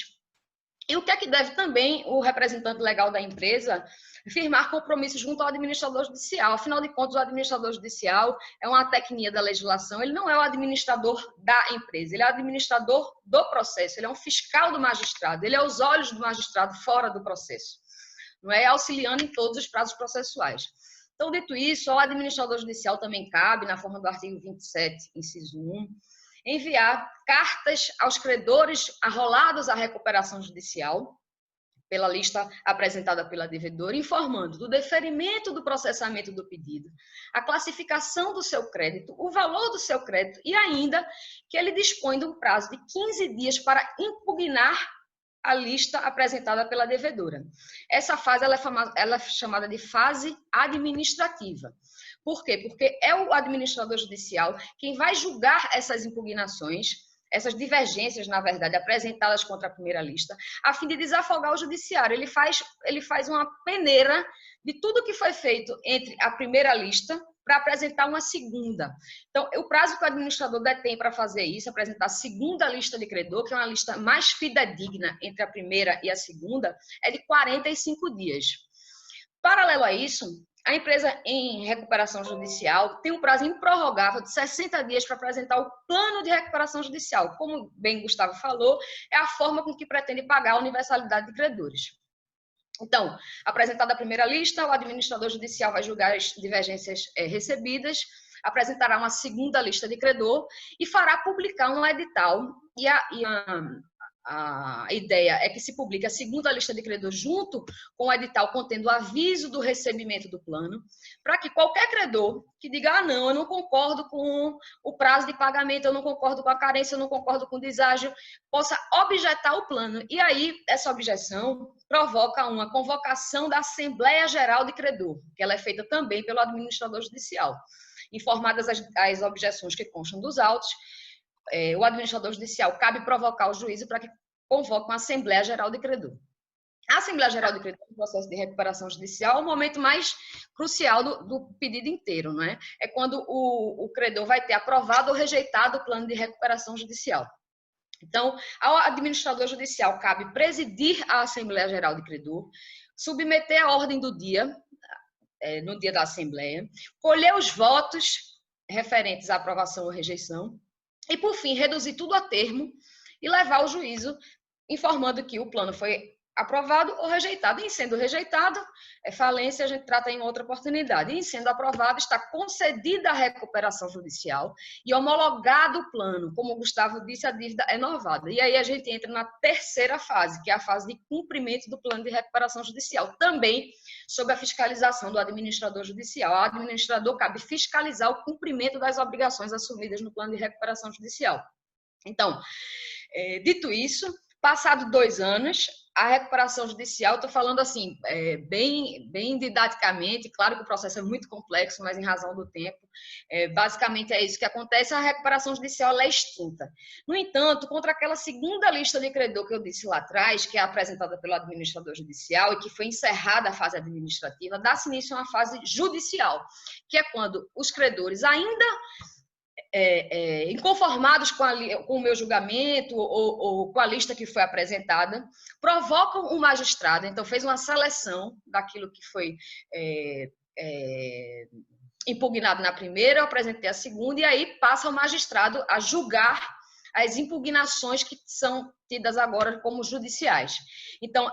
e o que é que deve também o representante legal da empresa firmar compromissos junto ao administrador judicial. Afinal de contas, o administrador judicial é uma tecnia da legislação, ele não é o administrador da empresa, ele é o administrador do processo, ele é um fiscal do magistrado, ele é os olhos do magistrado fora do processo, não é? Auxiliando em todos os prazos processuais. Então, dito isso, ao administrador judicial também cabe, na forma do artigo 27, inciso 1, enviar cartas aos credores arrolados à recuperação judicial, pela lista apresentada pela devedora, informando do deferimento do processamento do pedido, a classificação do seu crédito, o valor do seu crédito e ainda que ele dispõe de um prazo de 15 dias para impugnar a lista apresentada pela devedora. Essa fase ela é chamada de fase administrativa. Por quê? Porque é o administrador judicial quem vai julgar essas impugnações, essas divergências, na verdade, apresentadas contra a primeira lista, a fim de desafogar o judiciário. Ele faz uma peneira de tudo que foi feito entre a primeira lista para apresentar uma segunda. Então, o prazo que o administrador detém para fazer isso, apresentar a segunda lista de credor, que é uma lista mais fidedigna entre a primeira e a segunda, é de 45 dias. Paralelo a isso, a empresa em recuperação judicial tem um prazo improrrogável de 60 dias para apresentar o plano de recuperação judicial. Como bem Gustavo falou, é a forma com que pretende pagar a universalidade de credores. Então, apresentada a primeira lista, o administrador judicial vai julgar as divergências recebidas, apresentará uma segunda lista de credor e fará publicar um edital. A ideia é que se publique a segunda lista de credor junto com o edital contendo o aviso do recebimento do plano, para que qualquer credor que diga, não, eu não concordo com o prazo de pagamento, eu não concordo com a carência, eu não concordo com o deságio, possa objetar o plano. E aí, essa objeção provoca uma convocação da Assembleia Geral de Credor, que ela é feita também pelo administrador judicial. Informadas as objeções que constam dos autos, o administrador judicial cabe provocar o juízo para que convoque uma Assembleia Geral de Credor. A Assembleia Geral de Credor no processo de recuperação judicial é o momento mais crucial do pedido inteiro, não é? É quando o credor vai ter aprovado ou rejeitado o plano de recuperação judicial. Então, ao administrador judicial cabe presidir a Assembleia Geral de Credor, submeter a ordem do dia, no dia da Assembleia, colher os votos referentes à aprovação ou rejeição, e, por fim, reduzir tudo a termo e levar ao juízo, informando que o plano foi aprovado ou rejeitado. Em sendo rejeitado, falência, a gente trata em outra oportunidade. Em sendo aprovado, está concedida a recuperação judicial e homologado o plano. Como o Gustavo disse, a dívida é novada. E aí a gente entra na terceira fase, que é a fase de cumprimento do plano de recuperação judicial, também sob a fiscalização do administrador judicial. Ao administrador cabe fiscalizar o cumprimento das obrigações assumidas no plano de recuperação judicial. Então, dito isso, passado 2 anos, a recuperação judicial, estou falando assim, bem didaticamente, claro que o processo é muito complexo, mas em razão do tempo, basicamente é isso que acontece, a recuperação judicial ela é extinta. No entanto, contra aquela segunda lista de credor que eu disse lá atrás, que é apresentada pelo administrador judicial e que foi encerrada a fase administrativa, dá-se início a uma fase judicial, que é quando os credores ainda inconformados com o meu julgamento ou com a lista que foi apresentada, provocam o magistrado, então fez uma seleção daquilo que foi impugnado na primeira, eu apresentei a segunda, e aí passa o magistrado a julgar as impugnações que são tidas agora como judiciais. Então,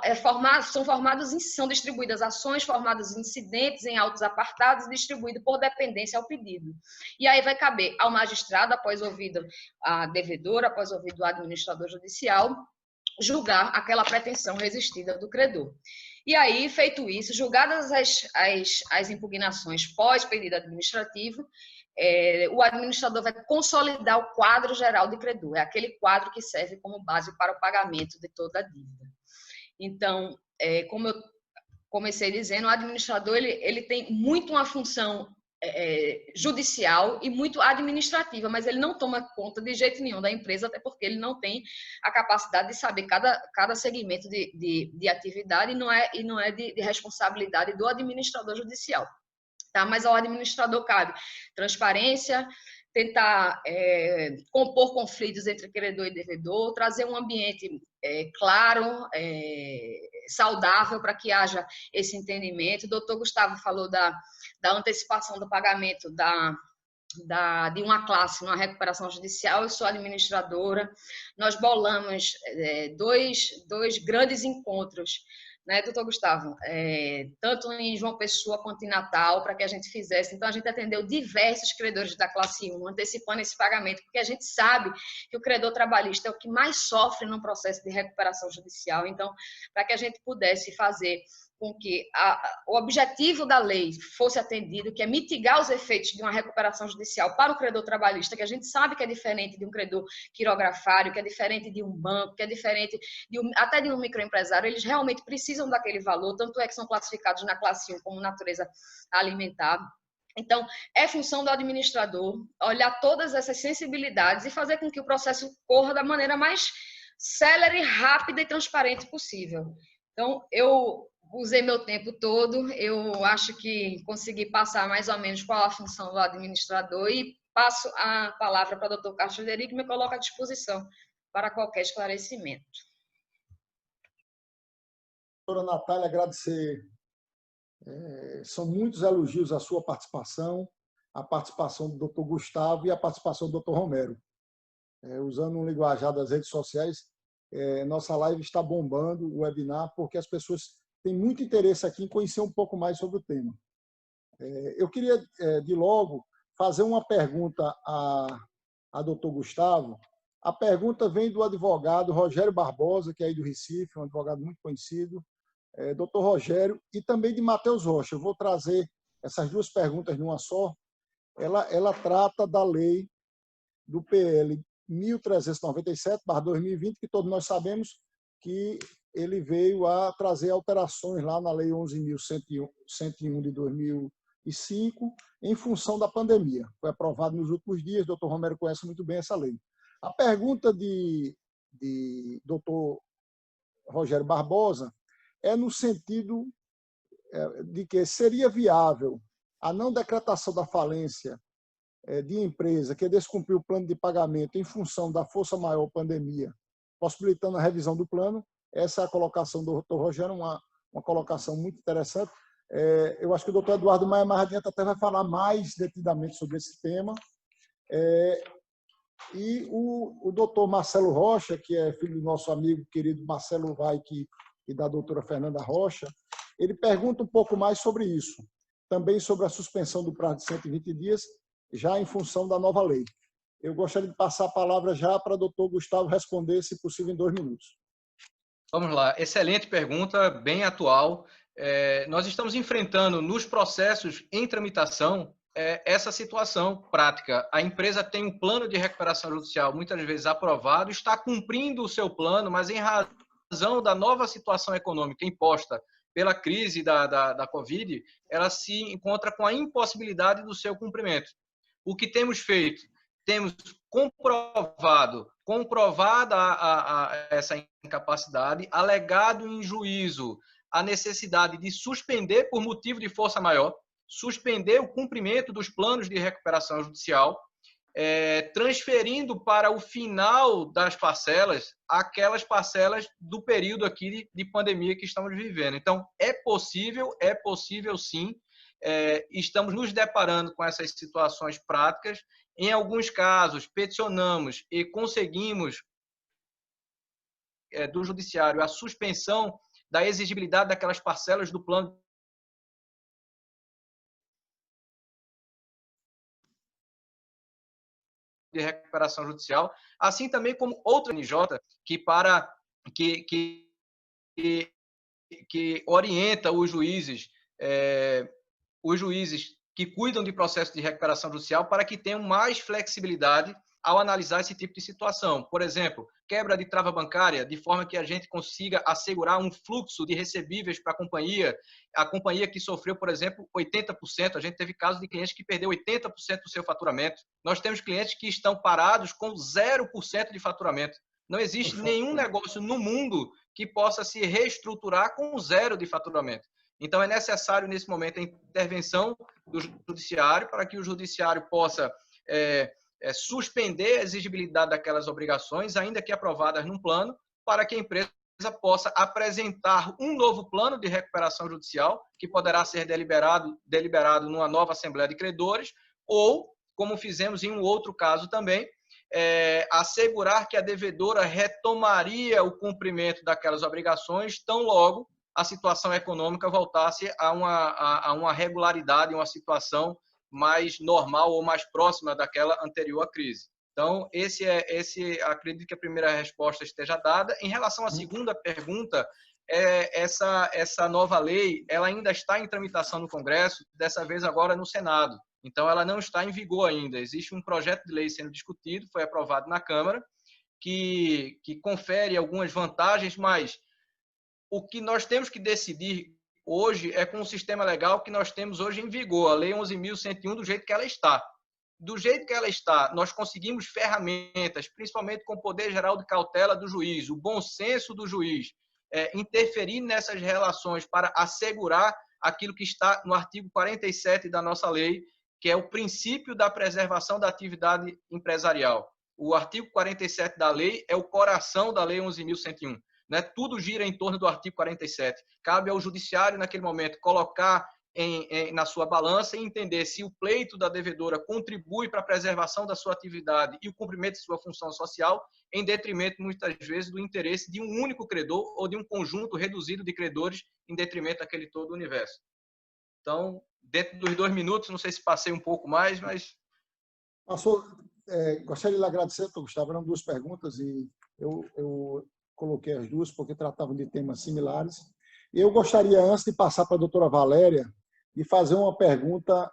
são distribuídas ações formadas em incidentes, em autos apartados, distribuído por dependência ao pedido. E aí vai caber ao magistrado, após ouvido a devedora, após ouvido o administrador judicial, julgar aquela pretensão resistida do credor. E aí, feito isso, julgadas as impugnações pós-pedido administrativo, o administrador vai consolidar o quadro geral de credor, é aquele quadro que serve como base para o pagamento de toda a dívida. Então, como eu comecei dizendo, o administrador ele tem muito uma função judicial e muito administrativa, mas ele não toma conta de jeito nenhum da empresa, até porque ele não tem a capacidade de saber cada segmento de atividade e não é de responsabilidade do administrador judicial. Tá? Mas ao administrador cabe transparência, tentar compor conflitos entre credor e devedor, trazer um ambiente claro, saudável para que haja esse entendimento. O doutor Gustavo falou da antecipação do pagamento de uma classe numa recuperação judicial. Eu sou administradora, nós bolamos dois grandes encontros né, doutor Gustavo? Tanto em João Pessoa quanto em Natal, para que a gente fizesse. Então, a gente atendeu diversos credores da classe 1, antecipando esse pagamento, porque a gente sabe que o credor trabalhista é o que mais sofre no processo de recuperação judicial. Então, para que a gente pudesse fazer com que o objetivo da lei fosse atendido, que é mitigar os efeitos de uma recuperação judicial para o credor trabalhista, que a gente sabe que é diferente de um credor quirografário, que é diferente de um banco, que é diferente até de um microempresário, eles realmente precisam daquele valor, tanto é que são classificados na classe 1 como natureza alimentar. Então, é função do administrador olhar todas essas sensibilidades e fazer com que o processo corra da maneira mais célere, rápida e transparente possível. Então, eu usei meu tempo todo, eu acho que consegui passar mais ou menos qual a função do administrador e passo a palavra para o doutor Carlos Frederico, que me coloca à disposição para qualquer esclarecimento. Doutora Natália, agradecer. São muitos elogios à sua participação, a participação do doutor Gustavo e a participação do doutor Romero. Usando um linguajar das redes sociais, nossa live está bombando, o webinar, porque as pessoas têm muito interesse aqui em conhecer um pouco mais sobre o tema. Eu queria, de logo, fazer uma pergunta a doutor Gustavo. A pergunta vem do advogado Rogério Barbosa, que é aí do Recife, um advogado muito conhecido, doutor Rogério, e também de Matheus Rocha. Eu vou trazer essas duas perguntas numa só. Ela trata da lei do PL 1397/2020, que todos nós sabemos que ele veio a trazer alterações lá na Lei 11.101 de 2005, em função da pandemia. Foi aprovado nos últimos dias, o doutor Romero conhece muito bem essa lei. A pergunta de doutor Rogério Barbosa é no sentido de que seria viável a não decretação da falência de empresa que descumpriu o plano de pagamento em função da força maior pandemia, possibilitando a revisão do plano. Essa é a colocação do doutor Rogério, uma colocação muito interessante. Eu acho que o doutor Eduardo Maia mais adiante até vai falar mais detidamente sobre esse tema. E o doutor Marcelo Rocha, que é filho do nosso amigo querido Marcelo Vaik e da doutora Fernanda Rocha, ele pergunta um pouco mais sobre isso, também sobre a suspensão do prazo de 120 dias, já em função da nova lei. Eu gostaria de passar a palavra já para o doutor Gustavo responder, se possível, em 2 minutos. Vamos lá. Excelente pergunta, bem atual. Nós estamos enfrentando nos processos em tramitação essa situação prática. A empresa tem um plano de recuperação judicial, muitas vezes aprovado, está cumprindo o seu plano, mas em razão da nova situação econômica imposta pela crise da Covid, ela se encontra com a impossibilidade do seu cumprimento. O que temos feito? Temos comprovada essa incapacidade, alegado em juízo a necessidade de suspender por motivo de força maior, suspender o cumprimento dos planos de recuperação judicial, transferindo para o final das parcelas aquelas parcelas do período aqui de pandemia que estamos vivendo. Então, é possível sim. Estamos nos deparando com essas situações práticas. Em alguns casos, peticionamos e conseguimos do judiciário a suspensão da exigibilidade daquelas parcelas do plano de recuperação judicial, assim também como outra NJ que orienta os juízes que cuidam de processo de recuperação judicial para que tenham mais flexibilidade ao analisar esse tipo de situação. Por exemplo, quebra de trava bancária, de forma que a gente consiga assegurar um fluxo de recebíveis para a companhia que sofreu, por exemplo, 80%. A gente teve casos de clientes que perdeu 80% do seu faturamento. Nós temos clientes que estão parados com 0% de faturamento. Não existe nenhum negócio no mundo que possa se reestruturar com 0 de faturamento. Então, é necessário, nesse momento, a intervenção do judiciário para que o judiciário possa suspender a exigibilidade daquelas obrigações, ainda que aprovadas num plano, para que a empresa possa apresentar um novo plano de recuperação judicial, que poderá ser deliberado numa nova Assembleia de Credores, ou, como fizemos em um outro caso também, assegurar que a devedora retomaria o cumprimento daquelas obrigações tão logo a situação econômica voltasse a uma regularidade, uma situação mais normal ou mais próxima daquela anterior à crise. Então, acredito que a primeira resposta esteja dada. Em relação à segunda pergunta, essa nova lei, ela ainda está em tramitação no Congresso, dessa vez agora no Senado. Então, ela não está em vigor ainda. Existe um projeto de lei sendo discutido, foi aprovado na Câmara, que confere algumas vantagens, mas o que nós temos que decidir hoje é com o sistema legal que nós temos hoje em vigor, a Lei 11.101, do jeito que ela está. Do jeito que ela está, nós conseguimos ferramentas, principalmente com o poder geral de cautela do juiz, o bom senso do juiz, interferir nessas relações para assegurar aquilo que está no artigo 47 da nossa lei, que é o princípio da preservação da atividade empresarial. O artigo 47 da lei é o coração da Lei 11.101. Né? Tudo gira em torno do artigo 47. Cabe ao judiciário, naquele momento, colocar na sua balança e entender se o pleito da devedora contribui para a preservação da sua atividade e o cumprimento de sua função social, em detrimento, muitas vezes, do interesse de um único credor ou de um conjunto reduzido de credores, em detrimento daquele todo universo. Então, dentro dos 2 minutos, não sei se passei um pouco mais, mas... Passou. Gostaria de lhe agradecer, doutor Gustavo. Eram 2 perguntas e eu coloquei as 2 porque tratavam de temas similares. E eu gostaria, antes de passar para a doutora Valéria, de fazer uma pergunta.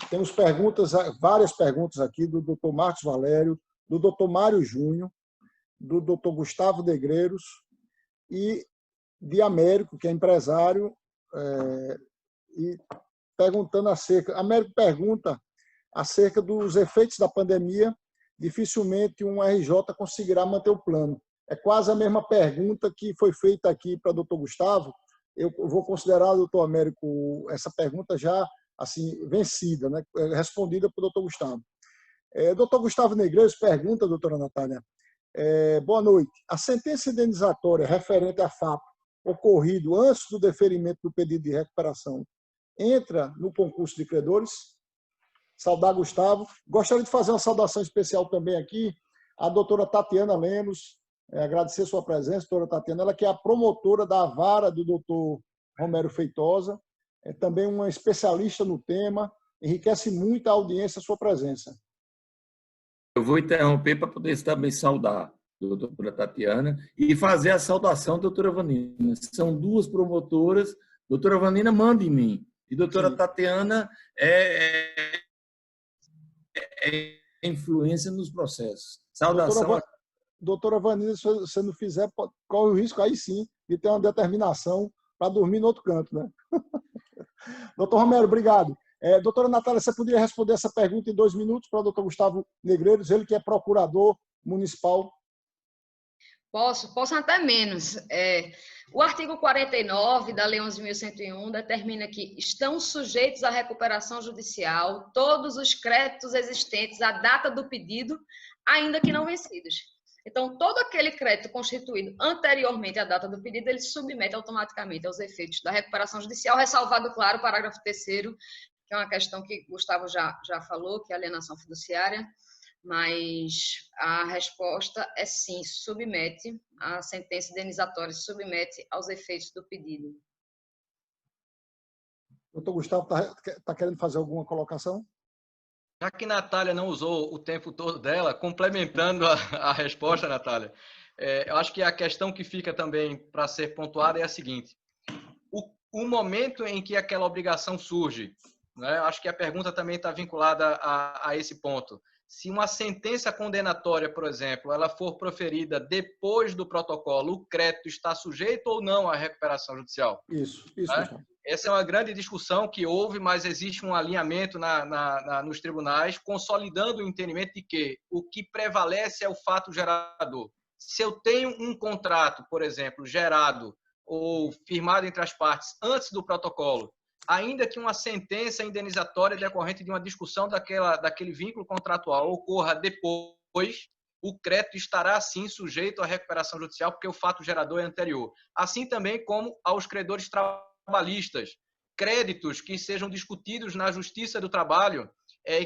Temos várias perguntas aqui do doutor Marcos Valério, do doutor Mário Júnior, do doutor Gustavo Negreiros e de Américo, que é empresário, e perguntando Américo pergunta acerca dos efeitos da pandemia. Dificilmente um RJ conseguirá manter o plano. É quase a mesma pergunta que foi feita aqui para o doutor Gustavo. Eu vou considerar, doutor Américo, essa pergunta já assim vencida, né? Respondida para o doutor Gustavo. Doutor Gustavo Negreiros pergunta, doutora Natália, boa noite. A sentença indenizatória referente à FAP ocorrido antes do deferimento do pedido de recuperação entra no concurso de credores? Saudar Gustavo. Gostaria de fazer uma saudação especial também aqui à doutora Tatiana Lemos, agradecer sua presença, doutora Tatiana, ela que é a promotora da vara do doutor Romero Feitosa, é também uma especialista no tema, enriquece muito a audiência a sua presença. Eu vou interromper para poder também saudar a doutora Tatiana e fazer a saudação da doutora Vanina. São 2 promotoras, doutora Vanina manda em mim, e doutora Sim. Tatiana é influência nos processos. Saudação. Doutora Vanina, se você não fizer, corre o risco aí sim de ter uma determinação para dormir no outro canto, né? Doutor Romero, obrigado. Doutora Natália, você poderia responder essa pergunta em 2 minutos para o doutor Gustavo Negreiros, ele que é procurador municipal? Posso até menos. O artigo 49 da Lei 11.101 determina que estão sujeitos à recuperação judicial todos os créditos existentes à data do pedido, ainda que não vencidos. Então, todo aquele crédito constituído anteriormente à data do pedido, ele se submete automaticamente aos efeitos da recuperação judicial, ressalvado, claro, o parágrafo 3º, que é uma questão que Gustavo já falou, que é a alienação fiduciária, mas a resposta é sim, submete, a sentença indenizatória submete aos efeitos do pedido. Doutor Gustavo, está querendo fazer alguma colocação? Já que Natália não usou o tempo todo dela, complementando a resposta, Natália, eu acho que a questão que fica também para ser pontuada é a seguinte: o momento em que aquela obrigação surge, né, acho que a pergunta também está vinculada a esse ponto. Se uma sentença condenatória, por exemplo, ela for proferida depois do protocolo, o crédito está sujeito ou não à recuperação judicial? Isso. Né? Essa é uma grande discussão que houve, mas existe um alinhamento nos tribunais, consolidando o entendimento de que o que prevalece é o fato gerador. Se eu tenho um contrato, por exemplo, gerado ou firmado entre as partes antes do protocolo, ainda que uma sentença indenizatória decorrente de uma discussão daquele vínculo contratual ocorra depois, o crédito estará, sim, sujeito à recuperação judicial, porque o fato gerador é anterior. Assim também como aos credores trabalhistas. Créditos que sejam discutidos na Justiça do Trabalho,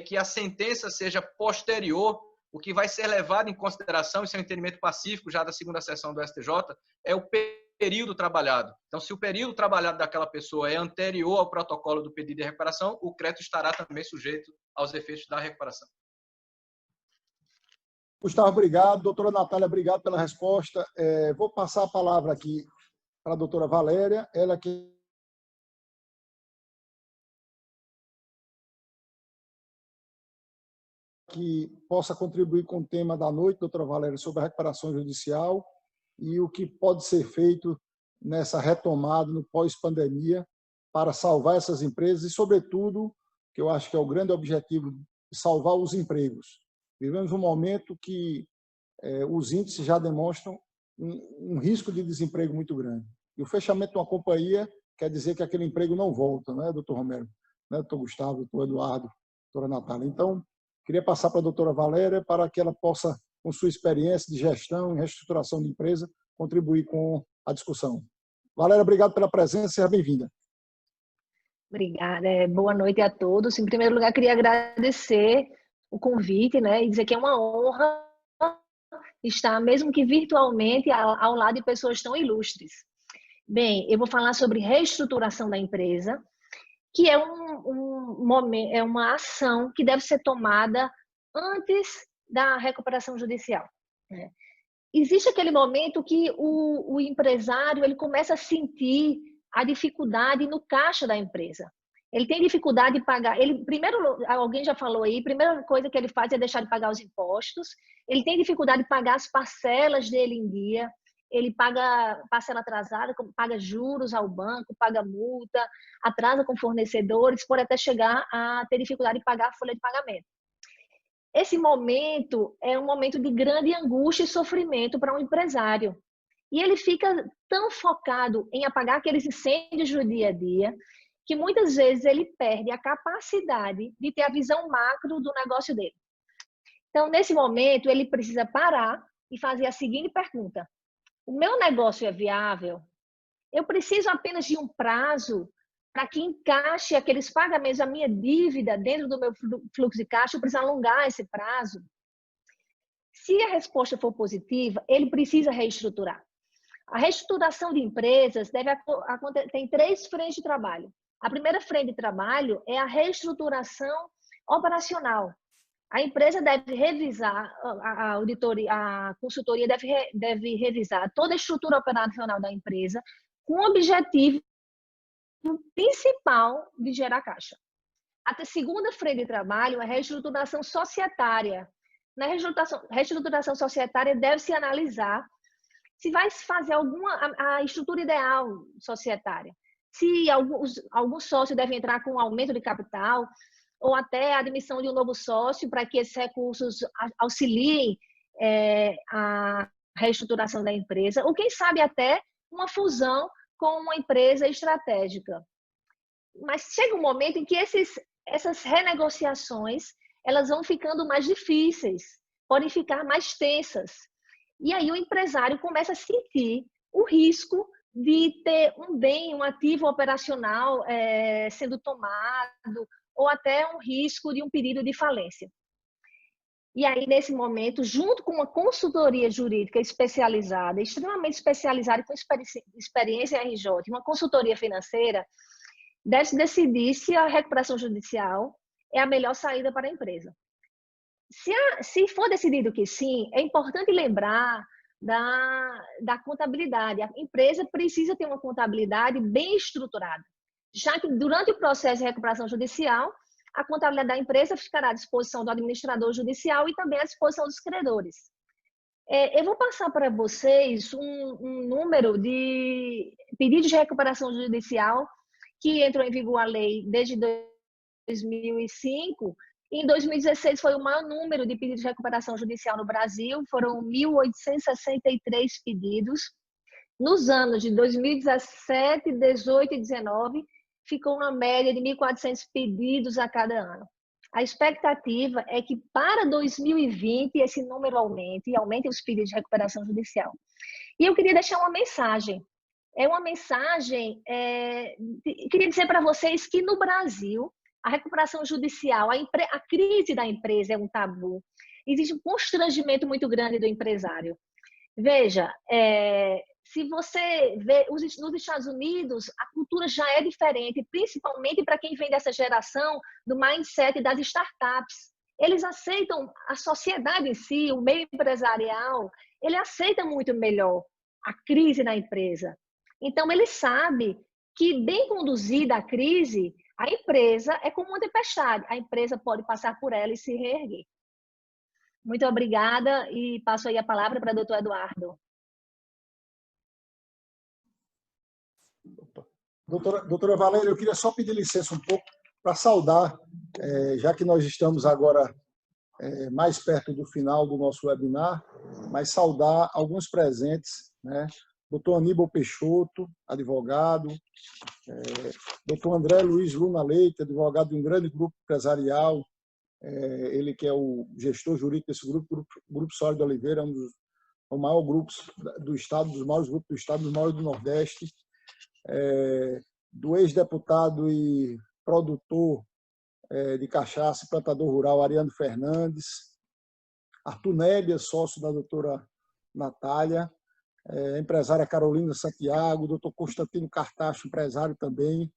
que a sentença seja posterior, o que vai ser levado em consideração, isso é um entendimento pacífico já da segunda sessão do STJ, é o período trabalhado. Então, se o período trabalhado daquela pessoa é anterior ao protocolo do pedido de recuperação, o crédito estará também sujeito aos efeitos da recuperação. Gustavo, obrigado. Doutora Natália, obrigado pela resposta. Vou passar a palavra aqui para a doutora Valéria, ela que possa contribuir com o tema da noite, doutora Valéria, sobre a recuperação judicial e o que pode ser feito nessa retomada no pós-pandemia para salvar essas empresas e, sobretudo, que eu acho que é o grande objetivo, salvar os empregos. Vivemos um momento que os índices já demonstram um risco de desemprego muito grande. E o fechamento de uma companhia quer dizer que aquele emprego não volta, né, doutor Romero? Né, doutor Gustavo, doutor Eduardo, doutora Natália. Então, queria passar para a doutora Valéria para que ela possa, com sua experiência de gestão e reestruturação de empresa, contribuir com a discussão. Valéria, obrigado pela presença, seja bem-vinda. Obrigada. Boa noite a todos. Em primeiro lugar, queria agradecer o convite, né, e dizer que é uma honra estar, mesmo que virtualmente, ao lado de pessoas tão ilustres. Bem, eu vou falar sobre reestruturação da empresa, que é uma ação que deve ser tomada antes da recuperação judicial. Existe aquele momento que o empresário ele começa a sentir a dificuldade no caixa da empresa. Ele tem dificuldade de pagar. Primeiro, alguém já falou aí, a primeira coisa que ele faz é deixar de pagar os impostos. Ele tem dificuldade de pagar as parcelas dele em dia. Ele paga parcela atrasada, paga juros ao banco, paga multa, atrasa com fornecedores, pode até chegar a ter dificuldade de pagar a folha de pagamento. Esse momento é um momento de grande angústia e sofrimento para um empresário. E ele fica tão focado em apagar aqueles incêndios do dia a dia, que muitas vezes ele perde a capacidade de ter a visão macro do negócio dele. Então, nesse momento, ele precisa parar e fazer a seguinte pergunta: o meu negócio é viável? Eu preciso apenas de um prazo para que encaixe aqueles pagamentos, a minha dívida dentro do meu fluxo de caixa? Eu preciso alongar esse prazo? Se a resposta for positiva, ele precisa reestruturar. A reestruturação de empresas tem 3 frentes de trabalho. A primeira frente de trabalho é a reestruturação operacional. A empresa deve revisar, a consultoria deve revisar toda a estrutura operacional da empresa com o objetivo principal de gerar caixa. A segunda frente de trabalho é a reestruturação societária. Na reestruturação societária deve-se analisar se vai fazer a estrutura ideal societária. Se algum sócio deve entrar com aumento de capital ou até a admissão de um novo sócio para que esses recursos auxiliem a reestruturação da empresa, ou quem sabe até uma fusão com uma empresa estratégica. Mas chega um momento em que essas renegociações elas vão ficando mais difíceis, podem ficar mais tensas. E aí o empresário começa a sentir o risco de ter um ativo operacional sendo tomado, ou até um risco de um pedido de falência. E aí, nesse momento, junto com uma consultoria jurídica especializada, extremamente especializada, com experiência em RJ, uma consultoria financeira, deve-se decidir se a recuperação judicial é a melhor saída para a empresa. Se for decidido que sim, é importante lembrar da contabilidade. A empresa precisa ter uma contabilidade bem estruturada, já que durante o processo de recuperação judicial, a contabilidade da empresa ficará à disposição do administrador judicial e também à disposição dos credores. Eu vou passar para vocês um número de pedidos de recuperação judicial que entrou em vigor a lei desde 2005. Em 2016 foi o maior número de pedidos de recuperação judicial no Brasil, foram 1.863 pedidos. Nos anos de 2017, 2018 e 2019, ficou uma média de 1.400 pedidos a cada ano. A expectativa é que para 2020 esse número aumente e aumente os pedidos de recuperação judicial. E eu queria deixar uma mensagem. Queria dizer para vocês que no Brasil, a recuperação judicial, a crise da empresa é um tabu. Existe um constrangimento muito grande do empresário. Veja, Se você vê nos Estados Unidos, a cultura já é diferente, principalmente para quem vem dessa geração do mindset das startups. Eles aceitam a sociedade em si, o meio empresarial, ele aceita muito melhor a crise na empresa. Então, ele sabe que, bem conduzida a crise, a empresa é como uma tempestade. A empresa pode passar por ela e se reerguer. Muito obrigada e passo aí a palavra para o doutor Eduardo. Doutora Valéria, eu queria só pedir licença um pouco para saudar, já que nós estamos agora mais perto do final do nosso webinar, mas saudar alguns presentes, né? Doutor Aníbal Peixoto, advogado, doutor André Luiz Luna Leite, advogado de um grande grupo empresarial, ele que é o gestor jurídico desse Grupo Soares de Oliveira, um dos maiores grupos do Estado, dos maiores grupos do Estado, dos maiores do Nordeste, do ex-deputado e produtor de cachaça e plantador rural Ariano Fernandes, Arthur Nélia, sócio da doutora Natália, empresária Carolina Santiago, doutor Constantino Cartacho, empresário também,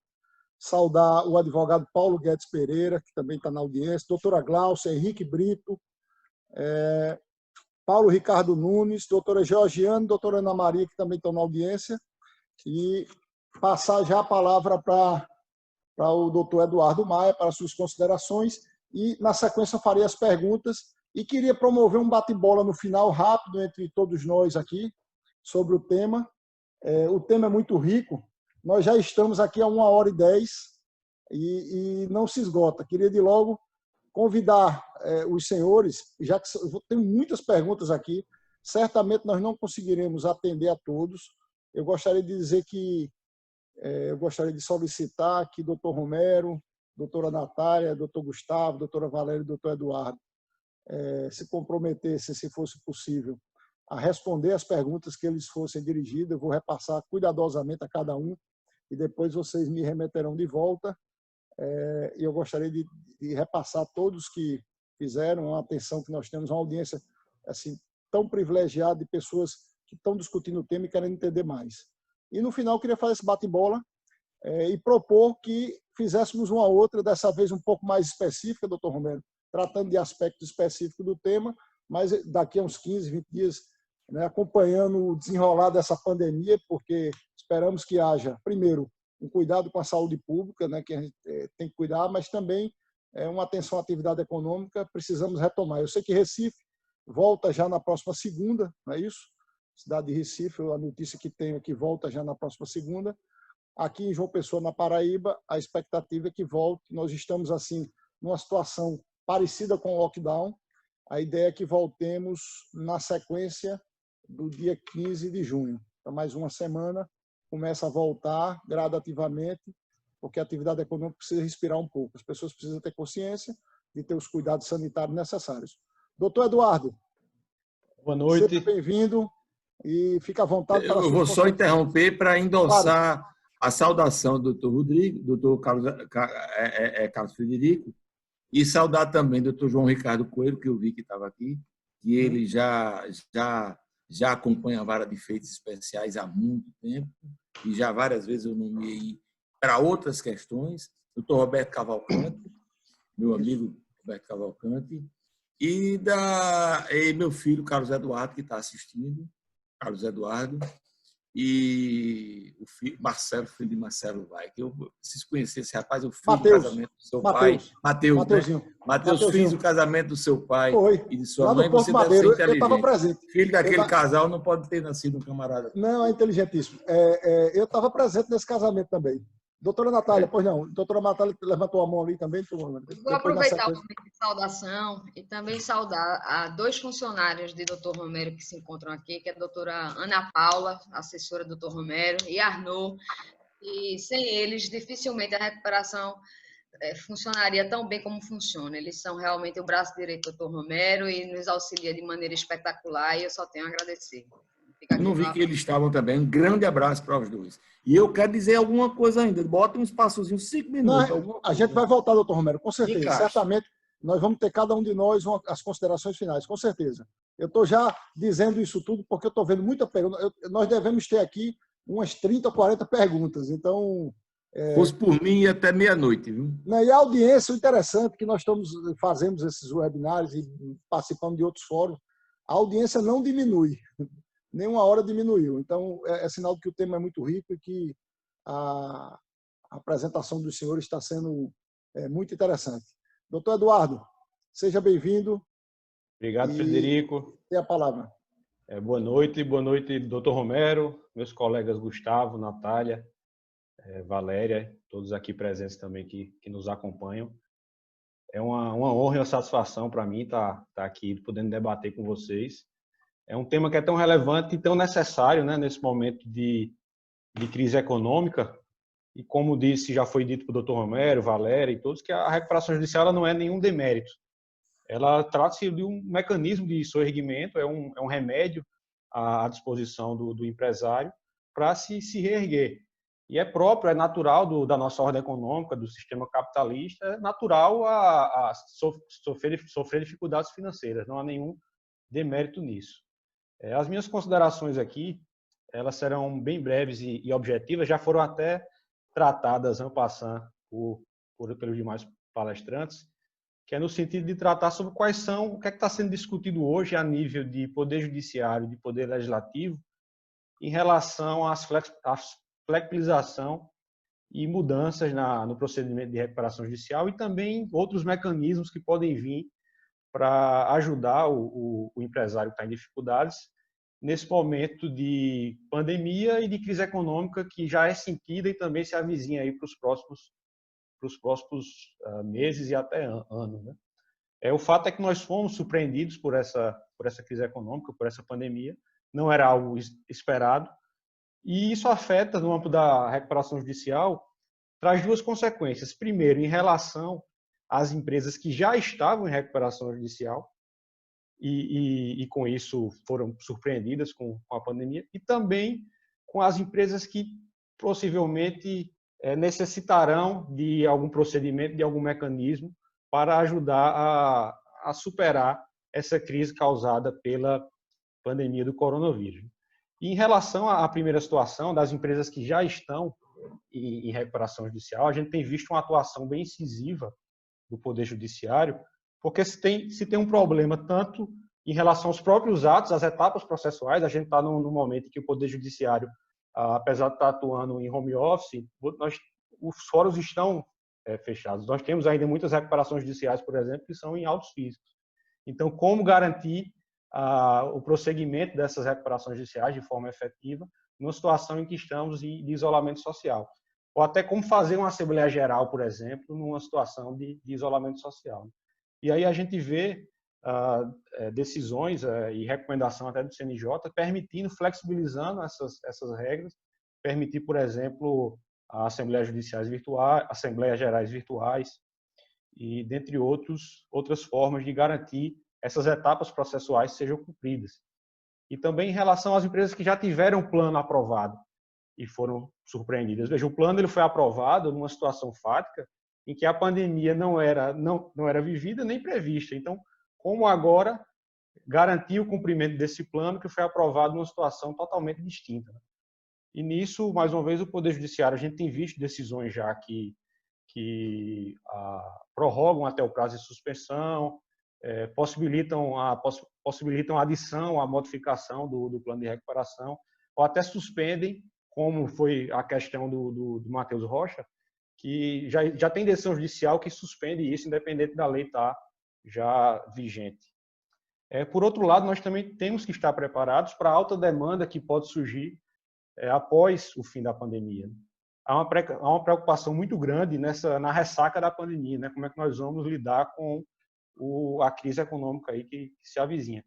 saudar o advogado Paulo Guedes Pereira, que também está na audiência, doutora Glaucia, Henrique Brito, Paulo Ricardo Nunes, doutora Georgiane, doutora Ana Maria, que também estão na audiência, e passar já a palavra para o doutor Eduardo Maia, para suas considerações, e, na sequência, eu farei as perguntas e queria promover um bate-bola no final, rápido, entre todos nós aqui, sobre o tema. O tema é muito rico, nós já estamos aqui há 1h10 e não se esgota. Queria, de logo, convidar os senhores, já que eu tenho muitas perguntas aqui, certamente nós não conseguiremos atender a todos. Eu gostaria de dizer que eu gostaria de solicitar que doutor Romero, doutora Natália, doutor Gustavo, doutora Valéria e doutor Eduardo se comprometessem, se fosse possível, a responder as perguntas que eles fossem dirigidas. Eu vou repassar cuidadosamente a cada um e depois vocês me remeterão de volta. E eu gostaria de repassar todos que fizeram a atenção que nós temos, uma audiência assim, tão privilegiada de pessoas que estão discutindo o tema e querem entender mais. E, no final, eu queria fazer esse bate-bola e propor que fizéssemos uma outra, dessa vez um pouco mais específica, doutor Romero, tratando de aspectos específicos do tema, mas daqui a uns 15, 20 dias, né, acompanhando o desenrolar dessa pandemia, porque esperamos que haja, primeiro, um cuidado com a saúde pública, né, que a gente tem que cuidar, mas também uma atenção à atividade econômica, precisamos retomar. Eu sei que Recife volta já na próxima segunda, não é isso? Cidade de Recife, a notícia que tenho é que volta já na próxima segunda. Aqui em João Pessoa, na Paraíba, a expectativa é que volte. Nós estamos, assim, numa situação parecida com o lockdown. A ideia é que voltemos na sequência do dia 15 de junho. Então, mais uma semana, começa a voltar gradativamente, porque a atividade econômica precisa respirar um pouco. As pessoas precisam ter consciência de ter os cuidados sanitários necessários. Doutor Eduardo, boa noite. Seja bem-vindo. E fica à vontade para Eu vou só interromper para endossar a saudação do doutor Rodrigo, doutor Carlos Frederico, e saudar também o doutor João Ricardo Coelho, que eu vi que estava aqui, que ele já acompanha a vara de feitos especiais há muito tempo, e já várias vezes eu nomeei para outras questões. Doutor Roberto Cavalcante, meu amigo Roberto Cavalcante, e meu filho Carlos Eduardo, que está assistindo, Carlos Eduardo, e o filho, Marcelo, filho de Marcelo Vai, que eu preciso conhecer esse rapaz, eu fiz o casamento do seu pai. Mateus, fiz o casamento do seu pai e de sua mãe. Você deve ser inteligente. Eu estava presente. Filho daquele casal não pode ter nascido um camarada. Não, é inteligentíssimo. Eu estava presente nesse casamento também. Doutora Natália, pois não. Doutora Natália levantou a mão ali também. Vou aproveitar o momento de saudação e também saudar a 2 funcionários de doutor Romero que se encontram aqui, que é a doutora Ana Paula, assessora do doutor Romero, e Arnaud. E sem eles, dificilmente a recuperação funcionaria tão bem como funciona. Eles são realmente o braço direito do doutor Romero e nos auxilia de maneira espetacular, e eu só tenho a agradecer. Não vi que eles estavam também. Um grande abraço para os dois. E eu quero dizer alguma coisa ainda. Bota um espaçozinho, 5 minutos. Não, a gente vai voltar, doutor Romero, com certeza. Certamente nós vamos ter cada um de nós as considerações finais, com certeza. Eu estou já dizendo isso tudo porque eu estou vendo muita pergunta. Nós devemos ter aqui umas 30, 40 perguntas. Então, fosse por mim, ia até meia-noite, viu? E a audiência, o interessante é que nós fazemos esses webinários e participamos de outros fóruns, a audiência não diminui, nenhuma hora diminuiu. Então, é sinal de que o tema é muito rico e que a apresentação dos senhores está sendo muito interessante. Doutor Eduardo, seja bem-vindo. Obrigado, Frederico. Tem a palavra. Boa noite, doutor Romero, meus colegas Gustavo, Natália, Valéria, todos aqui presentes também que nos acompanham. É uma honra e uma satisfação para mim estar aqui podendo debater com vocês. É um tema que é tão relevante e tão necessário, né, nesse momento de crise econômica. E como já foi dito pelo doutor Romero, Valéria e todos, que a recuperação judicial ela não é nenhum demérito. Ela trata-se de um mecanismo de soerguimento, é um remédio à disposição do empresário para se reerguer. E é próprio, é natural da nossa ordem econômica, do sistema capitalista, é natural a sofrer dificuldades financeiras, não há nenhum demérito nisso. As minhas considerações aqui, elas serão bem breves e objetivas, já foram até tratadas en passant pelos demais palestrantes, que é no sentido de tratar sobre o que é que está sendo discutido hoje a nível de poder judiciário, de poder legislativo, em relação à flexibilização e mudanças no procedimento de recuperação judicial e também outros mecanismos que podem vir para ajudar o empresário que está em dificuldades nesse momento de pandemia e de crise econômica que já é sentida e também se avizinha aí para os próximos meses e até anos, né? O fato é que nós fomos surpreendidos por essa crise econômica, por essa pandemia, não era algo esperado, e isso afeta, no âmbito da recuperação judicial, traz duas consequências. Primeiro, em relação às empresas que já estavam em recuperação judicial, e com isso foram surpreendidas com a pandemia, e também com as empresas que possivelmente necessitarão de algum procedimento, de algum mecanismo para ajudar a superar essa crise causada pela pandemia do coronavírus. E em relação à primeira situação, das empresas que já estão em recuperação judicial, a gente tem visto uma atuação bem incisiva do Poder Judiciário, porque se tem um problema tanto em relação aos próprios atos, às etapas processuais, a gente está num momento em que o Poder Judiciário, apesar de estar atuando em home office, os fóruns estão fechados. Nós temos ainda muitas recuperações judiciais, por exemplo, que são em autos físicos. Então, como garantir o prosseguimento dessas recuperações judiciais de forma efetiva numa situação em que estamos de isolamento social? Ou até como fazer uma Assembleia Geral, por exemplo, numa situação de isolamento social. E aí a gente vê decisões e recomendação até do CNJ permitindo, flexibilizando essas regras, permitir, por exemplo, Assembleias Judiciais virtuais, Assembleias Gerais virtuais, e dentre outras formas de garantir essas etapas processuais sejam cumpridas. E também em relação às empresas que já tiveram plano aprovado e foram surpreendidas. Veja, o plano ele foi aprovado numa situação fática em que a pandemia não era vivida nem prevista. Então, como agora garantir o cumprimento desse plano que foi aprovado numa situação totalmente distinta? E nisso, mais uma vez, o Poder Judiciário, a gente tem visto decisões já que prorrogam até o prazo de suspensão, possibilitam a adição, a modificação do plano de recuperação, ou até suspendem, como foi a questão do Matheus Rocha, que já tem decisão judicial que suspende isso, independente da lei estar já vigente. Por outro lado, nós também temos que estar preparados para a alta demanda que pode surgir após o fim da pandemia. Há uma preocupação muito grande na ressaca da pandemia, né? Como é que nós vamos lidar com a crise econômica aí que se avizinha.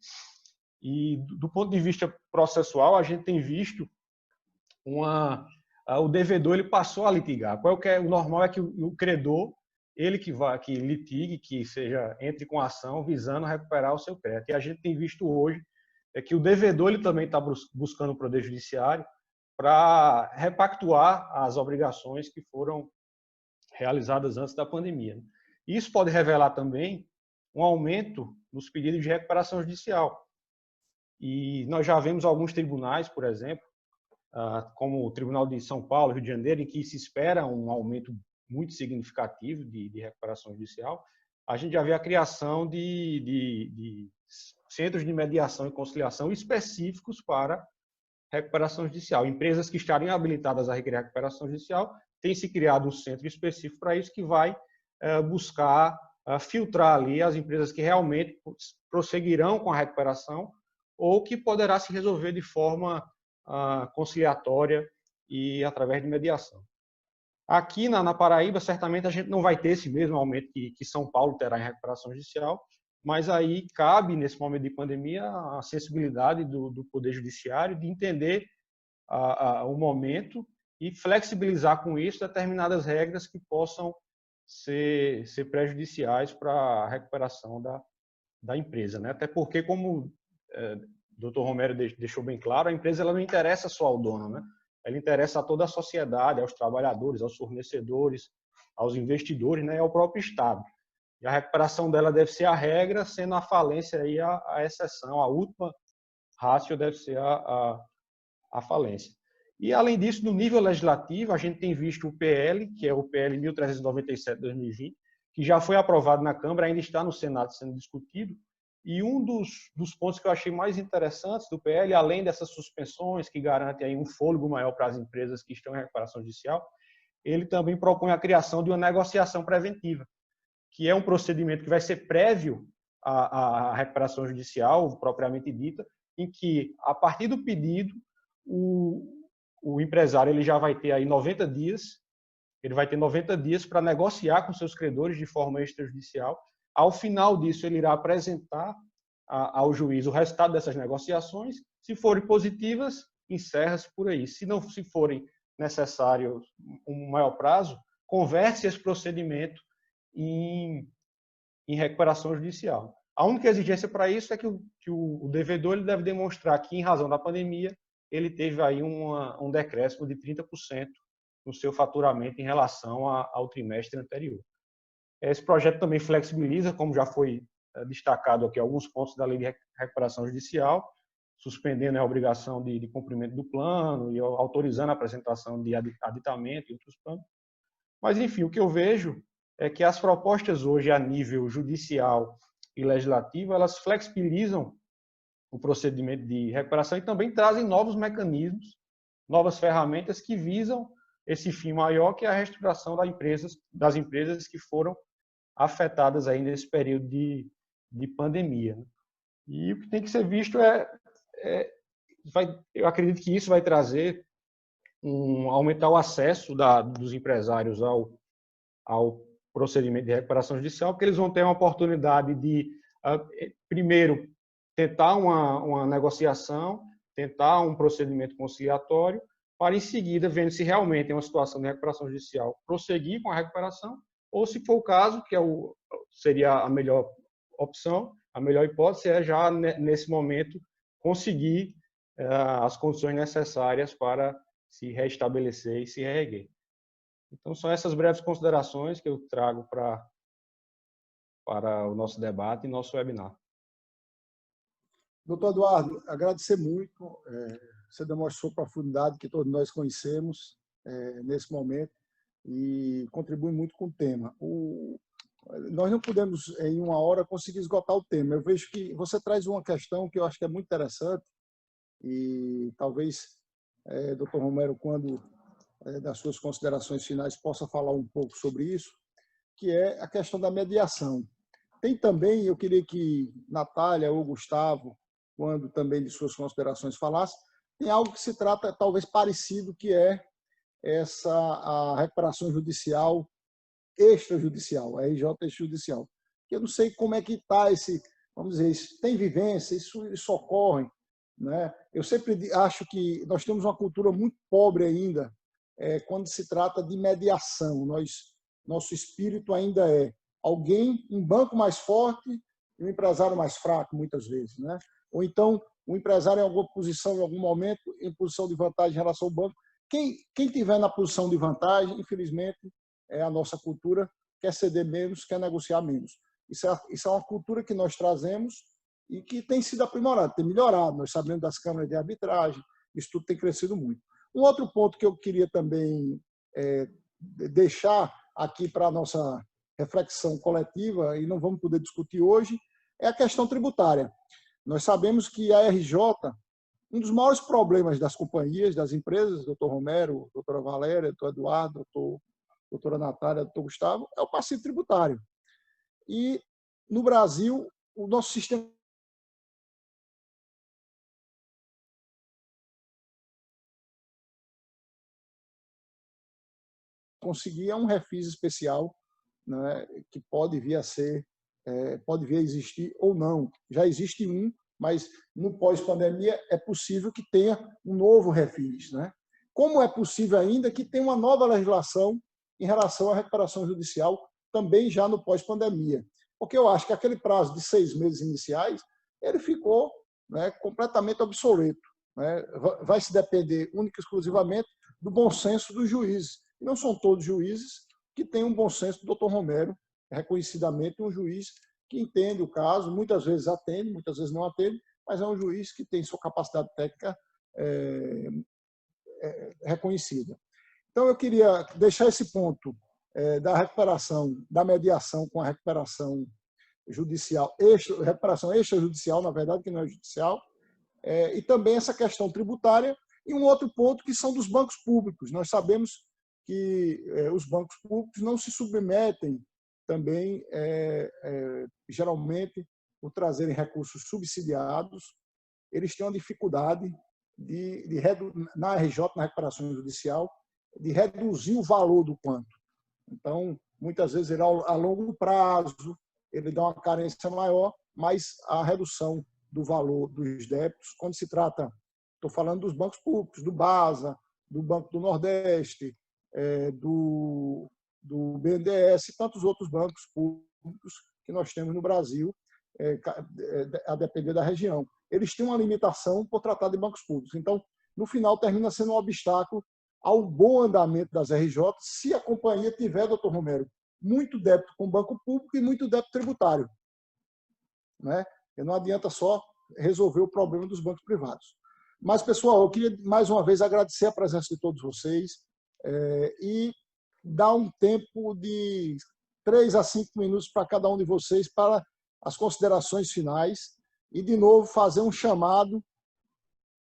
E do ponto de vista processual, a gente tem visto o devedor ele passou a litigar. O normal é que o credor ele que litigue, entre com a ação visando recuperar o seu crédito. E a gente tem visto hoje que o devedor ele também está buscando o Poder Judiciário para repactuar as obrigações que foram realizadas antes da pandemia. Isso pode revelar também um aumento nos pedidos de recuperação judicial. E nós já vemos alguns tribunais, por exemplo, como o Tribunal de São Paulo, Rio de Janeiro, em que se espera um aumento muito significativo de recuperação judicial. A gente já vê a criação de centros de mediação e conciliação específicos para recuperação judicial. Empresas que estarem habilitadas a requerer recuperação judicial, tem se criado um centro específico para isso, que vai buscar filtrar ali as empresas que realmente prosseguirão com a recuperação ou que poderá se resolver de forma conciliatória e através de mediação. Aqui na Paraíba, certamente a gente não vai ter esse mesmo aumento que São Paulo terá em recuperação judicial, mas aí cabe, nesse momento de pandemia, a sensibilidade do Poder Judiciário de entender o momento e flexibilizar com isso determinadas regras que possam ser prejudiciais para a recuperação da empresa, né? Até porque, como o Dr. Romero deixou bem claro, a empresa ela não interessa só ao dono, né? Ela interessa a toda a sociedade, aos trabalhadores, aos fornecedores, aos investidores, né? E ao próprio Estado. E a recuperação dela deve ser a regra, sendo a falência aí a exceção, a última ratio deve ser a falência. E, além disso, no nível legislativo, a gente tem visto o PL, que é o PL 1397-2020, que já foi aprovado na Câmara, ainda está no Senado sendo discutido. E um dos pontos que eu achei mais interessantes do PL, além dessas suspensões que garantem aí um fôlego maior para as empresas que estão em recuperação judicial, ele também propõe a criação de uma negociação preventiva, que é um procedimento que vai ser prévio à recuperação judicial, propriamente dita, em que, a partir do pedido, o empresário ele já vai ter aí 90 dias, ele vai ter 90 dias para negociar com seus credores de forma extrajudicial. Ao final disso, ele irá apresentar ao juiz o resultado dessas negociações. Se forem positivas, encerra-se por aí. Se forem necessários um maior prazo, converte esse procedimento em recuperação judicial. A única exigência para isso é que o devedor ele deve demonstrar que, em razão da pandemia, ele teve aí um decréscimo de 30% no seu faturamento em relação ao trimestre anterior. Esse projeto também flexibiliza, como já foi destacado aqui, alguns pontos da Lei de Recuperação Judicial, suspendendo a obrigação de cumprimento do plano e autorizando a apresentação de aditamento e outros planos. Mas, enfim, o que eu vejo é que as propostas hoje a nível judicial e legislativo, elas flexibilizam o procedimento de recuperação e também trazem novos mecanismos, novas ferramentas que visam esse fim maior, que é a reestruturação das empresas que foram afetadas aí nesse período de pandemia. E o que tem que ser visto eu acredito que isso vai trazer aumentar o acesso dos empresários ao procedimento de recuperação judicial, porque eles vão ter uma oportunidade de, primeiro, tentar uma negociação, tentar um procedimento conciliatório, para, em seguida, vendo se realmente é uma situação de recuperação judicial, prosseguir com a recuperação, ou, se for o caso, que seria a melhor opção, a melhor hipótese é já, nesse momento, conseguir as condições necessárias para se restabelecer e se reerguer. Então, são essas breves considerações que eu trago para o nosso debate e nosso webinar. Doutor Eduardo, agradecer muito. Você demonstrou profundidade que todos nós conhecemos nesse momento e contribui muito com o tema. Nós não podemos, em uma hora, conseguir esgotar o tema. Eu vejo que você traz uma questão que eu acho que é muito interessante e talvez, doutor Romero, quando das suas considerações finais, possa falar um pouco sobre isso, que é a questão da mediação. Tem também, eu queria que Natália ou Gustavo, quando também de suas considerações falasse, tem algo que se trata talvez parecido, que é a recuperação judicial extrajudicial, a RJ extrajudicial. Eu não sei como é que está vamos dizer, tem vivência, isso ocorre, né? Eu sempre acho que nós temos uma cultura muito pobre ainda quando se trata de mediação. Nosso espírito ainda é um banco mais forte e um empresário mais fraco, muitas vezes, né? Ou então, o empresário em alguma posição, em algum momento, em posição de vantagem em relação ao banco. Quem tiver na posição de vantagem, infelizmente, a nossa cultura quer ceder menos, quer negociar menos. Isso é uma cultura que nós trazemos e que tem sido aprimorada, tem melhorado. Nós sabemos das câmaras de arbitragem, isso tudo tem crescido muito. Um outro ponto que eu queria também deixar aqui para a nossa reflexão coletiva, e não vamos poder discutir hoje, é a questão tributária. Nós sabemos que a RJ, um dos maiores problemas das companhias, das empresas, doutor Romero, doutora Valéria, doutor Eduardo, doutora Natália, doutor Gustavo, é o passivo tributário. E, no Brasil, o nosso sistema conseguir um refis especial, né, que pode vir a ser, pode vir a existir ou não. Já existe um, mas no pós-pandemia é possível que tenha um novo refis, né? Como é possível ainda que tenha uma nova legislação em relação à recuperação judicial também já no pós-pandemia? Porque eu acho que aquele prazo de 6 meses iniciais ele ficou, né, completamente obsoleto, né? Vai se depender única e exclusivamente do bom senso dos juízes. E não são todos juízes que têm um bom senso. O doutor Romero é reconhecidamente um juiz que entende o caso, muitas vezes atende, muitas vezes não atende, mas é um juiz que tem sua capacidade técnica reconhecida. Então, eu queria deixar esse ponto da recuperação, da mediação com a recuperação judicial, recuperação extrajudicial, na verdade, que não é judicial, e também essa questão tributária, e um outro ponto que são dos bancos públicos. Nós sabemos que os bancos públicos não se submetem também, geralmente, por trazerem recursos subsidiados, eles têm uma dificuldade na RJ, na recuperação judicial, de reduzir o valor do quanto. Então, muitas vezes, ele, a longo prazo, ele dá uma carência maior, mas a redução do valor dos débitos, quando se trata, estou falando dos bancos públicos, do BASA, do Banco do Nordeste, do BNDES e tantos outros bancos públicos que nós temos no Brasil, a depender da região. Eles têm uma limitação por tratar de bancos públicos. Então, no final, termina sendo um obstáculo ao bom andamento das RJ se a companhia tiver, doutor Romero, muito débito com o banco público e muito débito tributário, né? E não adianta só resolver o problema dos bancos privados. Mas, pessoal, eu queria mais uma vez agradecer a presença de todos vocês e dar um tempo de 3 a 5 minutos para cada um de vocês para as considerações finais e, de novo, fazer um chamado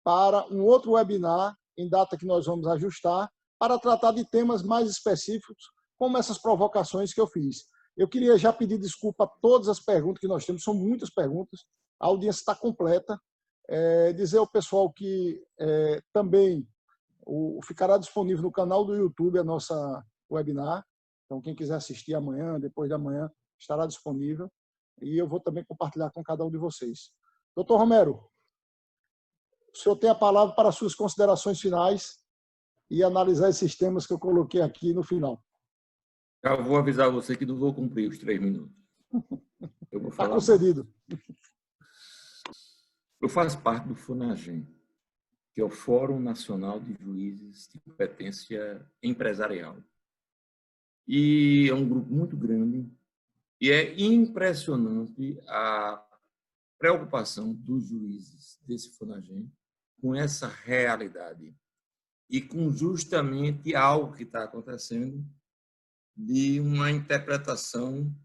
para um outro webinar em data que nós vamos ajustar para tratar de temas mais específicos, como essas provocações que eu fiz. Eu queria já pedir desculpa a todas as perguntas que nós temos, são muitas perguntas, a audiência está completa. Dizer ao pessoal que também ficará disponível no canal do YouTube a nossa webinar, então quem quiser assistir amanhã, depois de amanhã, estará disponível, e eu vou também compartilhar com cada um de vocês. Doutor Romero, o senhor tem a palavra para suas considerações finais e analisar esses temas que eu coloquei aqui no final. Já vou avisar você que não vou cumprir os 3 minutos. Eu vou falar. Está concedido. Eu faço parte do FUNAGEM, que é o Fórum Nacional de Juízes de Competência Empresarial. E é um grupo muito grande e é impressionante a preocupação dos juízes desse FUNAGEM com essa realidade e com justamente algo que está acontecendo de uma interpretação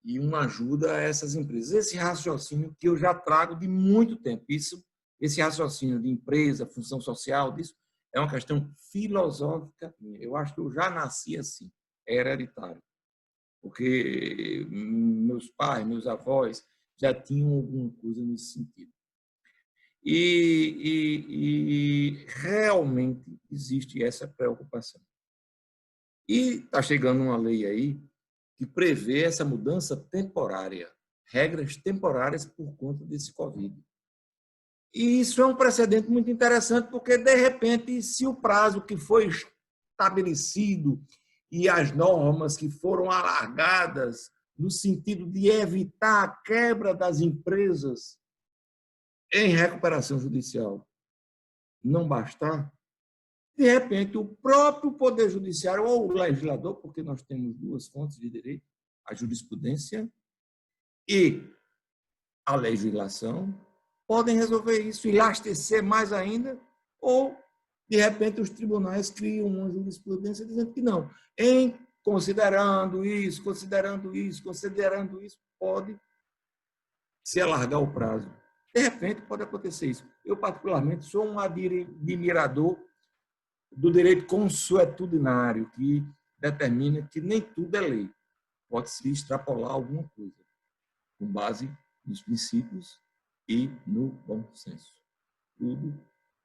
e uma ajuda a essas empresas. Esse raciocínio que eu já trago de muito tempo, esse raciocínio de empresa, função social, disso é uma questão filosófica. Eu acho que eu já nasci assim, é hereditário, porque meus pais, meus avós já tinham alguma coisa nesse sentido. E realmente existe essa preocupação. E está chegando uma lei aí que prevê essa mudança temporária, regras temporárias por conta desse Covid. E isso é um precedente muito interessante, porque, de repente, se o prazo que foi estabelecido e as normas que foram alargadas no sentido de evitar a quebra das empresas em recuperação judicial não bastar, de repente, o próprio Poder Judiciário ou o legislador, porque nós temos 2 fontes de direito, a jurisprudência e a legislação podem resolver isso, enlastecer mais ainda, ou, de repente, os tribunais criam uma jurisprudência dizendo que não. Considerando isso, pode se alargar o prazo. De repente, pode acontecer isso. Eu, particularmente, sou um admirador do direito consuetudinário, que determina que nem tudo é lei. Pode-se extrapolar alguma coisa, com base nos princípios e no bom senso. Tudo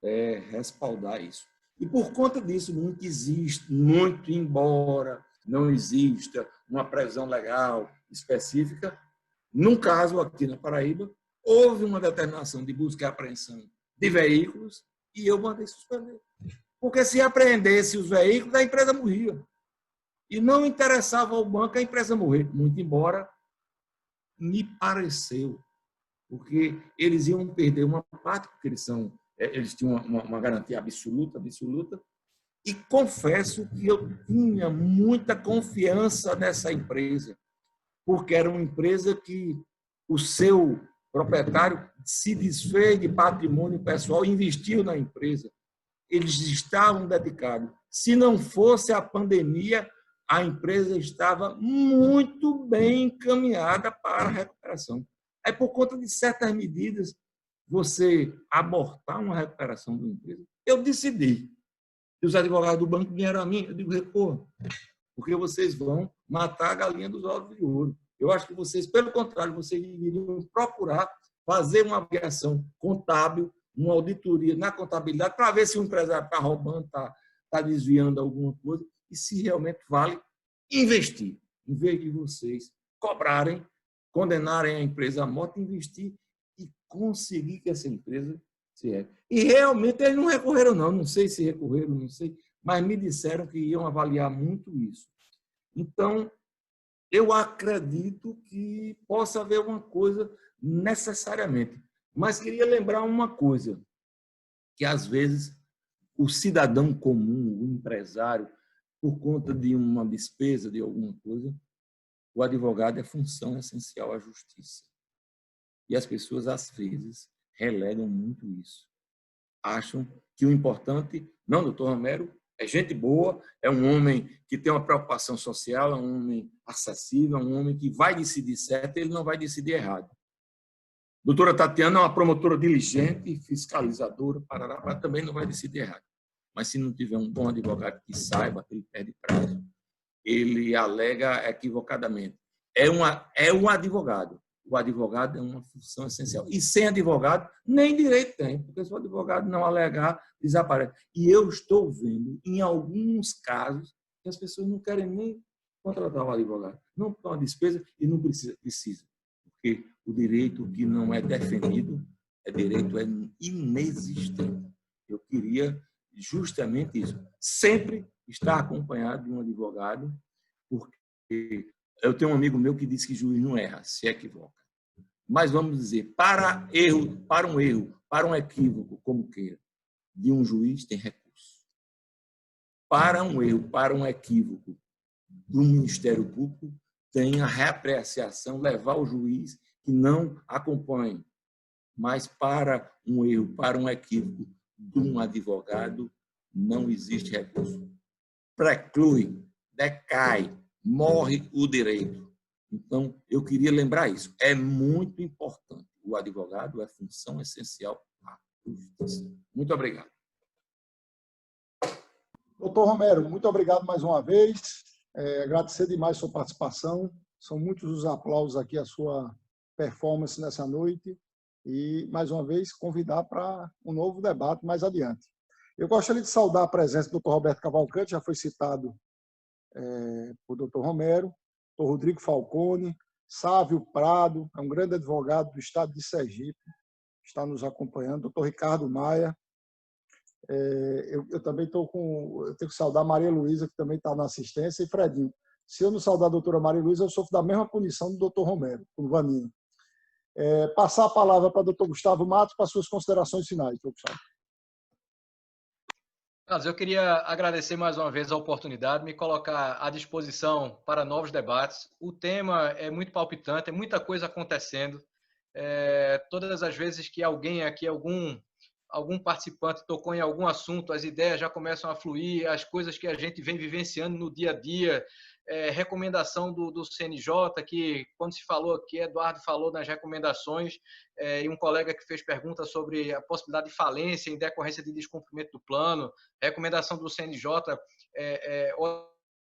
é respaldar isso. E, por conta disso, muito embora não exista uma previsão legal específica, num caso aqui na Paraíba, houve uma determinação de busca e apreensão de veículos e eu mandei suspender. Porque se apreendesse os veículos, a empresa morria. E não interessava ao banco a empresa morrer, muito embora me pareceu, porque eles iam perder uma parte, porque eles tinham uma garantia absoluta, e confesso que eu tinha muita confiança nessa empresa, porque era uma empresa que o seu proprietário se desfez de patrimônio pessoal e investiu na empresa. Eles estavam dedicados. Se não fosse a pandemia, a empresa estava muito bem encaminhada para a recuperação. Aí, por conta de certas medidas, você abortar uma recuperação de uma empresa, eu decidi. E os advogados do banco vieram a mim, eu digo, recorra, porque vocês vão matar a galinha dos ovos de ouro. Eu acho que vocês, pelo contrário, vocês deveriam procurar fazer uma avaliação contábil, uma auditoria na contabilidade, para ver se o empresário está roubando, está desviando alguma coisa, e se realmente vale investir, em vez de vocês cobrarem, condenarem a empresa à morte, investir e conseguir que essa empresa se ergue. E realmente eles não recorreram, não sei se recorreram, não sei, mas me disseram que iam avaliar muito isso. Então, eu acredito que possa haver uma coisa necessariamente. Mas queria lembrar uma coisa, que às vezes o cidadão comum, o empresário, por conta de uma despesa, de alguma coisa, o advogado é função essencial à justiça. E as pessoas, às vezes, relegam muito isso. Acham que o importante, não, doutor Romero, é gente boa, é um homem que tem uma preocupação social, é um homem acessível, é um homem que vai decidir certo, ele não vai decidir errado. Doutora Tatiana é uma promotora diligente, fiscalizadora, também não vai decidir errado. Mas se não tiver um bom advogado que saiba, ele perde prazo. Ele alega equivocadamente. É um advogado. O advogado é uma função essencial. E sem advogado, nem direito tem, porque se o advogado não alegar, desaparece. E eu estou vendo, em alguns casos, que as pessoas não querem nem contratar o advogado. Não tem uma despesa e não precisa. Porque o direito que não é defendido, direito inexistente. Eu queria justamente isso. Sempre estar acompanhado de um advogado, porque eu tenho um amigo meu que diz que juiz não erra, se equivoca. Mas vamos dizer, para um equívoco, como queira, de um juiz tem recurso. Para um erro, para um equívoco do Ministério Público, tem a reapreciação, levar o juiz que não acompanhe. Mas para um erro, para um equívoco de um advogado, não existe recurso. Preclui, decai, morre o direito. Então, eu queria lembrar isso. É muito importante. O advogado é função essencial à justiça. Muito obrigado. Doutor Romero, muito obrigado mais uma vez. Agradecer demais a sua participação. São muitos os aplausos aqui à sua performance nessa noite. E, mais uma vez, convidar para um novo debate mais adiante. Eu gostaria de saudar a presença do Dr. Roberto Cavalcante, já foi citado por Dr. Romero, Dr. Rodrigo Falcone, Sávio Prado, é um grande advogado do estado de Sergipe, está nos acompanhando, Dr. Ricardo Maia. Eu também eu tenho que saudar a Maria Luísa, que também está na assistência, e Fredinho. Se eu não saudar a doutora Maria Luísa, eu sofro da mesma punição do Dr. Romero, com o Vanino. Passar a palavra para o Dr. Gustavo Matos para suas considerações finais, Dr. Gustavo. Carlos, eu queria agradecer mais uma vez a oportunidade, me colocar à disposição para novos debates. O tema é muito palpitante, é muita coisa acontecendo. Todas as vezes que alguém aqui, algum participante tocou em algum assunto, as ideias já começam a fluir, as coisas que a gente vem vivenciando no dia a dia, recomendação do CNJ, que quando se falou aqui, Eduardo falou nas recomendações, e um colega que fez pergunta sobre a possibilidade de falência em decorrência de descumprimento do plano, recomendação do CNJ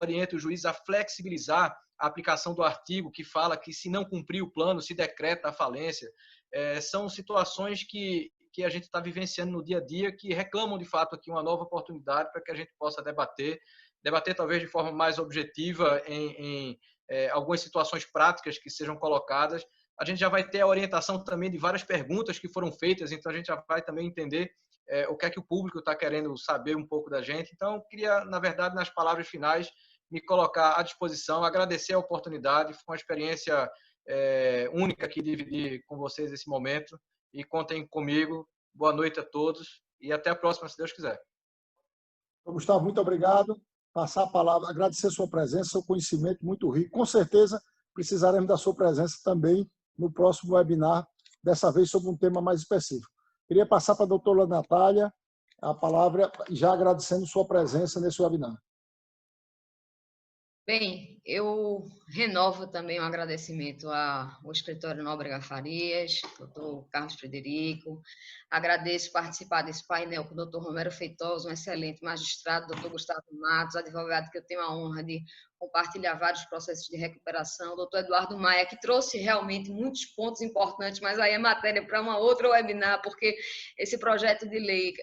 orienta o juiz a flexibilizar a aplicação do artigo que fala que se não cumprir o plano, se decreta a falência. São situações que a gente está vivenciando no dia a dia, que reclamam de fato aqui uma nova oportunidade para que a gente possa debater talvez de forma mais objetiva em algumas situações práticas que sejam colocadas. A gente já vai ter a orientação também de várias perguntas que foram feitas, então a gente já vai também entender o que é que o público está querendo saber um pouco da gente. Então, eu queria, na verdade, nas palavras finais, me colocar à disposição, agradecer a oportunidade, foi uma experiência única aqui dividir com vocês esse momento, e contem comigo. Boa noite a todos e até a próxima, se Deus quiser. Gustavo, muito obrigado. Passar a palavra, agradecer a sua presença, seu conhecimento muito rico. Com certeza precisaremos da sua presença também no próximo webinar, dessa vez sobre um tema mais específico. Queria passar para a doutora Natália a palavra, já agradecendo sua presença nesse webinar. Bem, eu renovo também o agradecimento ao escritório Nóbrega Farias, doutor Carlos Frederico. Agradeço participar desse painel com o doutor Romero Feitosa, um excelente magistrado, doutor Gustavo Matos, advogado que eu tenho a honra de compartilhar vários processos de recuperação, doutor Eduardo Maia, que trouxe realmente muitos pontos importantes, mas aí é matéria para uma outra webinar, porque esse projeto de lei,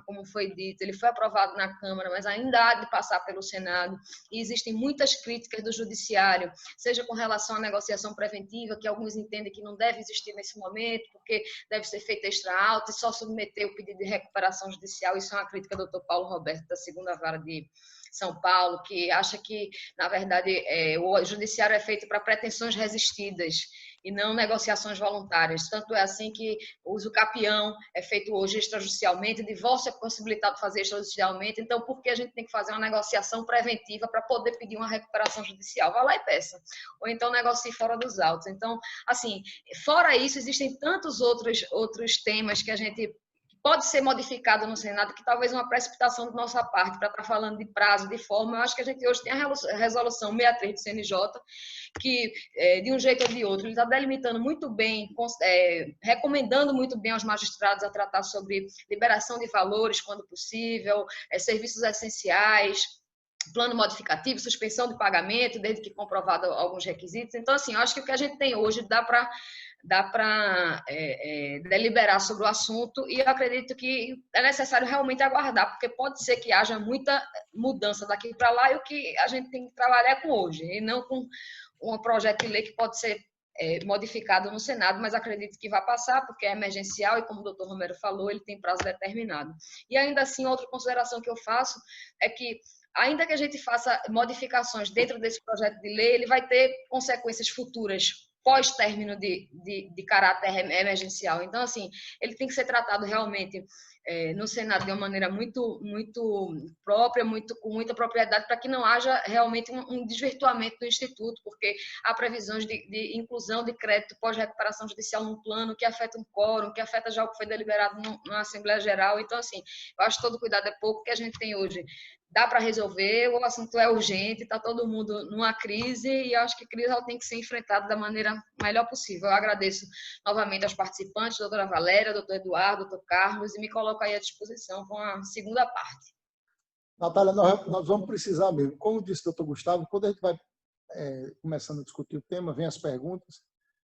como foi dito, ele foi aprovado na Câmara, mas ainda há de passar pelo Senado, e existem muitas críticas do Judiciário, seja com relação à negociação preventiva, que alguns entendem que não deve existir nesse momento, porque deve ser feita extra alta e só submeter o pedido de recuperação judicial. Isso é uma crítica do Dr. Paulo Roberto, da 2ª Vara de São Paulo, que acha que, na verdade, o judiciário é feito para pretensões resistidas e não negociações voluntárias. Tanto é assim que o uso capião é feito hoje extrajudicialmente, divórcio é possibilitado fazer extrajudicialmente, então por que a gente tem que fazer uma negociação preventiva para poder pedir uma recuperação judicial? Vá lá e peça. Ou então negocie fora dos autos. Então, assim, fora isso, existem tantos outros temas que a gente pode ser modificado no Senado, que talvez uma precipitação de nossa parte para estar falando de prazo, de forma. Eu acho que a gente hoje tem a resolução 63 do CNJ, que, de um jeito ou de outro, ele está delimitando muito bem, recomendando muito bem aos magistrados a tratar sobre liberação de valores, quando possível, serviços essenciais, plano modificativo, suspensão de pagamento, desde que comprovado alguns requisitos. Então, assim, eu acho que o que a gente tem hoje dá para deliberar sobre o assunto, e eu acredito que é necessário realmente aguardar, porque pode ser que haja muita mudança daqui para lá, e o que a gente tem que trabalhar é com hoje, e não com um projeto de lei que pode ser modificado no Senado, mas acredito que vai passar, porque é emergencial, e como o doutor Romero falou, ele tem prazo determinado. E ainda assim, outra consideração que eu faço é que, ainda que a gente faça modificações dentro desse projeto de lei, ele vai ter consequências futuras pós-término de caráter emergencial. Então, assim, ele tem que ser tratado realmente no Senado de uma maneira muito própria, com muita propriedade, para que não haja realmente um desvirtuamento do Instituto, porque há previsões de inclusão de crédito pós-recuperação judicial num plano que afeta um quórum, que afeta já o que foi deliberado na Assembleia Geral. Então, assim, eu acho que todo cuidado é pouco, que a gente tem hoje dá para resolver, o assunto é urgente, está todo mundo numa crise, e eu acho que a crise ela tem que ser enfrentada da maneira melhor possível. Eu agradeço novamente aos participantes, doutora Valéria, doutor Eduardo, doutor Carlos, e me coloco aí à disposição com a segunda parte. Natália, nós vamos precisar mesmo. Como disse o doutor Gustavo, quando a gente vai começando a discutir o tema, vem as perguntas,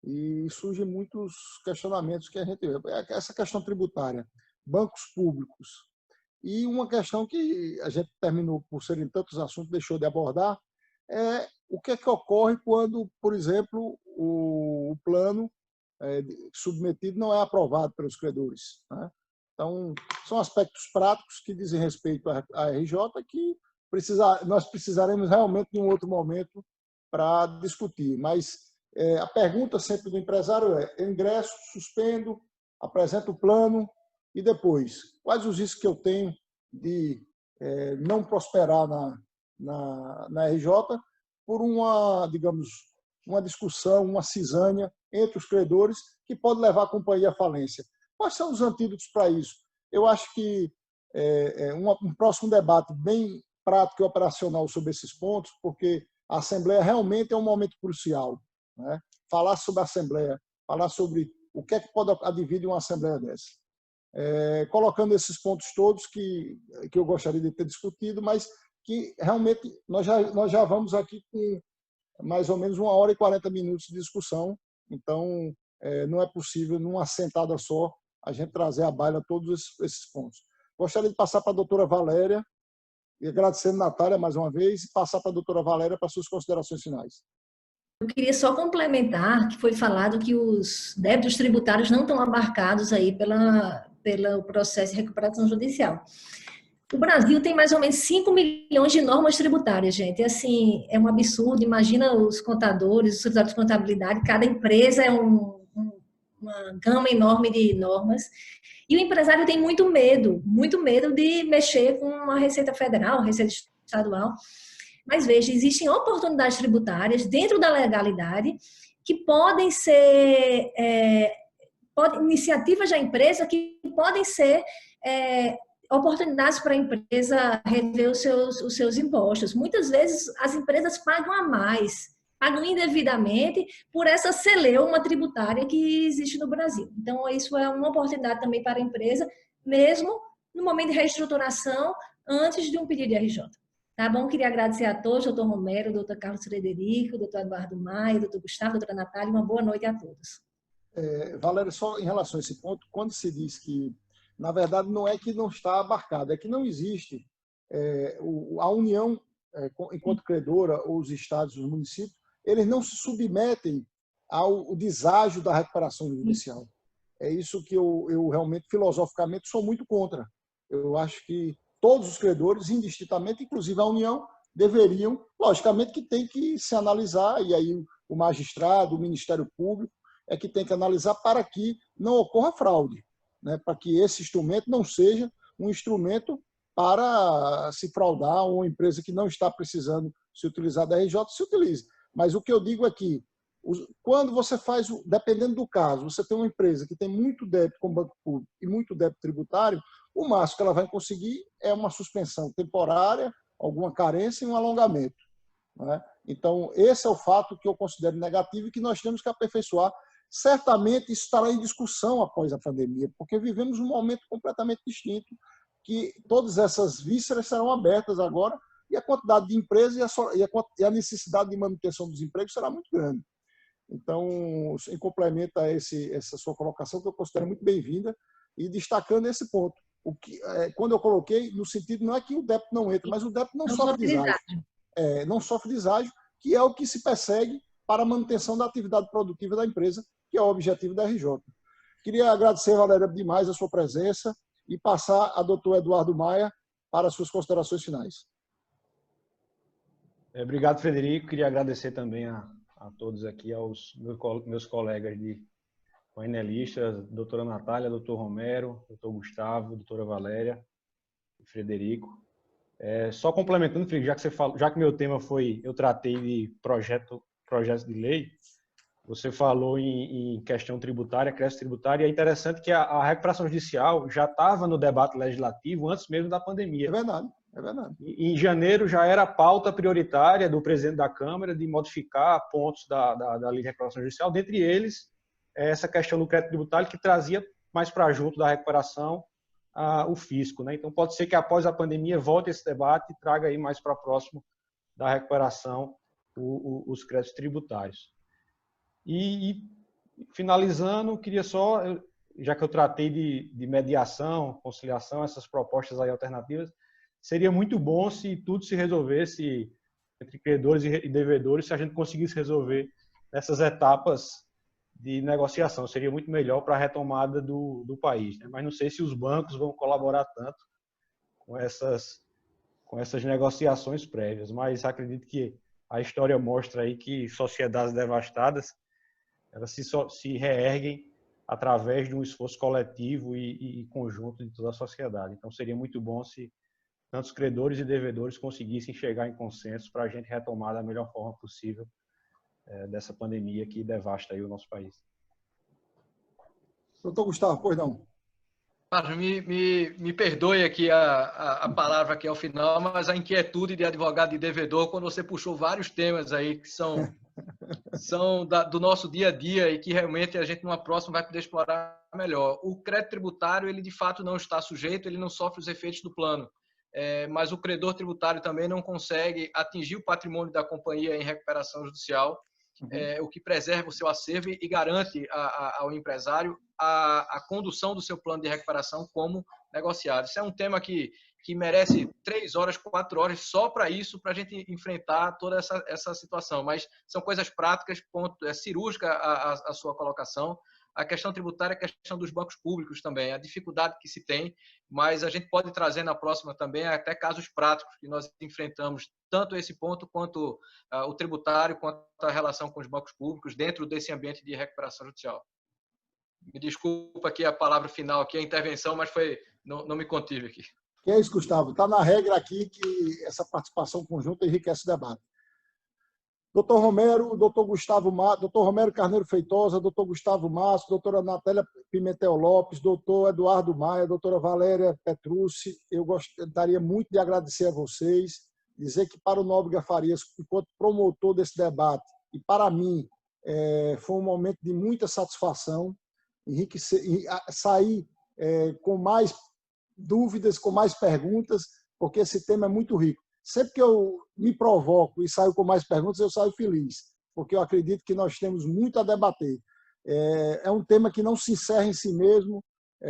e surgem muitos questionamentos que a gente vê. Essa questão tributária, bancos públicos, e uma questão que a gente terminou, por serem tantos assuntos, deixou de abordar, é o que é que ocorre quando, por exemplo, o plano submetido não é aprovado pelos credores, né? Então, são aspectos práticos que dizem respeito à RJ, que nós precisaremos realmente de um outro momento para discutir. Mas a pergunta sempre do empresário é: eu ingresso, suspendo, apresento o plano, e depois, quais os riscos que eu tenho de não prosperar na RJ por uma, digamos, uma discussão, uma cisânia entre os credores que pode levar a companhia à falência. Quais são os antídotos para isso? Eu acho que um próximo debate bem prático e operacional sobre esses pontos, porque a Assembleia realmente é um momento crucial, né? Falar sobre a Assembleia, falar sobre o que é que pode advir de uma Assembleia dessa. Colocando esses pontos todos que eu gostaria de ter discutido, mas que realmente nós já vamos aqui com mais ou menos 1h e 40 minutos de discussão, então não é possível, numa sentada só, a gente trazer à baila todos esses pontos. Gostaria de passar para a doutora Valéria, e agradecendo a Natália mais uma vez, e passar para a doutora Valéria para suas considerações finais. Eu queria só complementar que foi falado que os débitos tributários não estão abarcados aí pelo processo de recuperação judicial. O Brasil tem mais ou menos 5 milhões de normas tributárias, gente. Assim, é um absurdo. Imagina os contadores, os escritórios de contabilidade, cada empresa é uma gama enorme de normas. E o empresário tem muito medo de mexer com a Receita Federal, a Receita Estadual. Mas veja, existem oportunidades tributárias dentro da legalidade que podem ser iniciativas da empresa que podem ser oportunidades para a empresa rever os seus impostos. Muitas vezes as empresas pagam a mais, pagam indevidamente por essa celeuma tributária que existe no Brasil. Então, isso é uma oportunidade também para a empresa, mesmo no momento de reestruturação, antes de um pedido de RJ. Tá bom? Queria agradecer a todos, doutor Romero, doutor Carlos Frederico, doutor Eduardo Maia, doutor Gustavo, doutora Natália, uma boa noite a todos. Valéria, só em relação a esse ponto, quando se diz que, na verdade, não é que não está abarcado, é que não existe a União, enquanto credora, ou os estados, os municípios, eles não se submetem ao deságio da recuperação judicial. É isso que eu realmente, filosoficamente, sou muito contra. Eu acho que todos os credores, indistintamente, inclusive a União, deveriam, logicamente que tem que se analisar, e aí o magistrado, o Ministério Público, é que tem que analisar para que não ocorra fraude, né? Para que esse instrumento não seja um instrumento para se fraudar, ou uma empresa que não está precisando se utilizar da RJ, se utilize. Mas o que eu digo é que, quando você faz, dependendo do caso, você tem uma empresa que tem muito débito com o banco público e muito débito tributário, o máximo que ela vai conseguir é uma suspensão temporária, alguma carência e um alongamento, né? Então, esse é o fato que eu considero negativo e que nós temos que aperfeiçoar. Certamente isso estará em discussão após a pandemia, porque vivemos um momento completamente distinto, que todas essas vísceras serão abertas agora e a quantidade de empresas e a necessidade de manutenção dos empregos será muito grande. Então, em complemento a essa sua colocação, que eu considero muito bem-vinda, e destacando esse ponto. Quando eu coloquei, no sentido, não é que o débito não entra, mas o débito não sofre deságio. Não sofre deságio, que é o que se persegue para a manutenção da atividade produtiva da empresa, que é o objetivo da RJ. Queria agradecer, Valéria, demais a sua presença e passar a doutor Eduardo Maia para as suas considerações finais. Obrigado, Frederico. Queria agradecer também a todos aqui, aos meus colegas de painelistas, doutora Natália, doutor Romero, doutor Gustavo, doutora Valéria e Frederico. Só complementando, Frederico, já que você falou, já que meu tema foi, eu tratei de projetos de lei, você falou em questão tributária, crédito tributário, e é interessante que a recuperação judicial já estava no debate legislativo antes mesmo da pandemia. É verdade, é verdade. Em janeiro já era a pauta prioritária do presidente da Câmara de modificar pontos da lei de recuperação judicial, dentre eles essa questão do crédito tributário que trazia mais para junto da recuperação o fisco, né? Então pode ser que após a pandemia volte esse debate e traga aí mais para próximo da recuperação os créditos tributários. E finalizando, queria só, já que eu tratei de mediação, conciliação, essas propostas aí alternativas, seria muito bom se tudo se resolvesse entre credores e devedores, se a gente conseguisse resolver nessas etapas de negociação. Seria muito melhor para a retomada do país, né? Mas não sei se os bancos vão colaborar tanto com essas negociações prévias, mas acredito que a história mostra aí que sociedades devastadas, elas se reerguem através de um esforço coletivo e conjunto de toda a sociedade. Então seria muito bom se tanto os credores e devedores conseguissem chegar em consenso para a gente retomar da melhor forma possível dessa pandemia que devasta aí o nosso país. Doutor Gustavo, pois não. Me perdoe aqui a palavra aqui ao final, mas a inquietude de advogado e devedor, quando você puxou vários temas aí que são do nosso dia a dia e que realmente a gente numa próxima vai poder explorar melhor. O crédito tributário, ele de fato não está sujeito, ele não sofre os efeitos do plano. Mas o credor tributário também não consegue atingir o patrimônio da companhia em recuperação judicial, o que preserva o seu acervo e garante ao empresário a condução do seu plano de recuperação como negociado. Isso é um tema que merece 3 horas, 4 horas só para isso, para a gente enfrentar toda essa situação. Mas são coisas práticas, é cirúrgica a sua colocação. A questão tributária é a questão dos bancos públicos também, a dificuldade que se tem, mas a gente pode trazer na próxima também até casos práticos que nós enfrentamos, tanto esse ponto quanto o tributário, quanto a relação com os bancos públicos dentro desse ambiente de recuperação judicial. Me desculpa aqui a palavra final, aqui a intervenção, mas não me contive aqui. Que é isso, Gustavo. Está na regra aqui que essa participação conjunta enriquece o debate. Doutor Romero, doutor Gustavo Matos, doutor Romero Carneiro Feitosa, doutor Gustavo Matos, doutora Natália Pimentel Lopes, doutor Eduardo Maia, doutora Valéria Petrucci, eu gostaria muito de agradecer a vocês, dizer que para o Nóbrega Farias, enquanto promotor desse debate, e para mim, foi um momento de muita satisfação, sair com mais dúvidas, com mais perguntas, porque esse tema é muito rico. Sempre que eu me provoco e saio com mais perguntas, eu saio feliz, porque eu acredito que nós temos muito a debater. É um tema que não se encerra em si mesmo,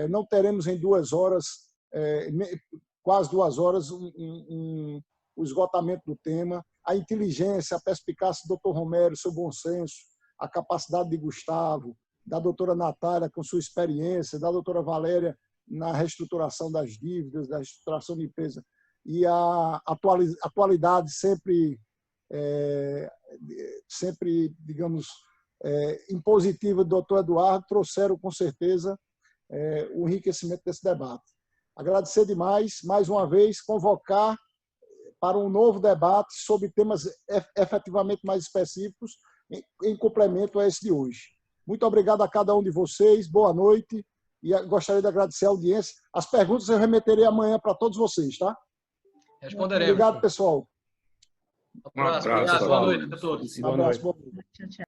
não teremos em 2 horas, quase 2 horas, o esgotamento do tema. A inteligência, a perspicácia do Dr. Romero, seu bom senso, a capacidade de Gustavo, da doutora Natália com sua experiência, da doutora Valéria na reestruturação das dívidas, da reestruturação de empresa, e a atualidade sempre, digamos, impositiva do doutor Eduardo, trouxeram, com certeza, o enriquecimento desse debate. Agradecer demais, mais uma vez, convocar para um novo debate sobre temas efetivamente mais específicos, em complemento a esse de hoje. Muito obrigado a cada um de vocês, boa noite, e gostaria de agradecer a audiência. As perguntas eu remeterei amanhã para todos vocês, tá? Responderemos. Obrigado, pessoal. Um abraço. Boa noite a todos. Um abraço. Boa noite. Tchau, tchau.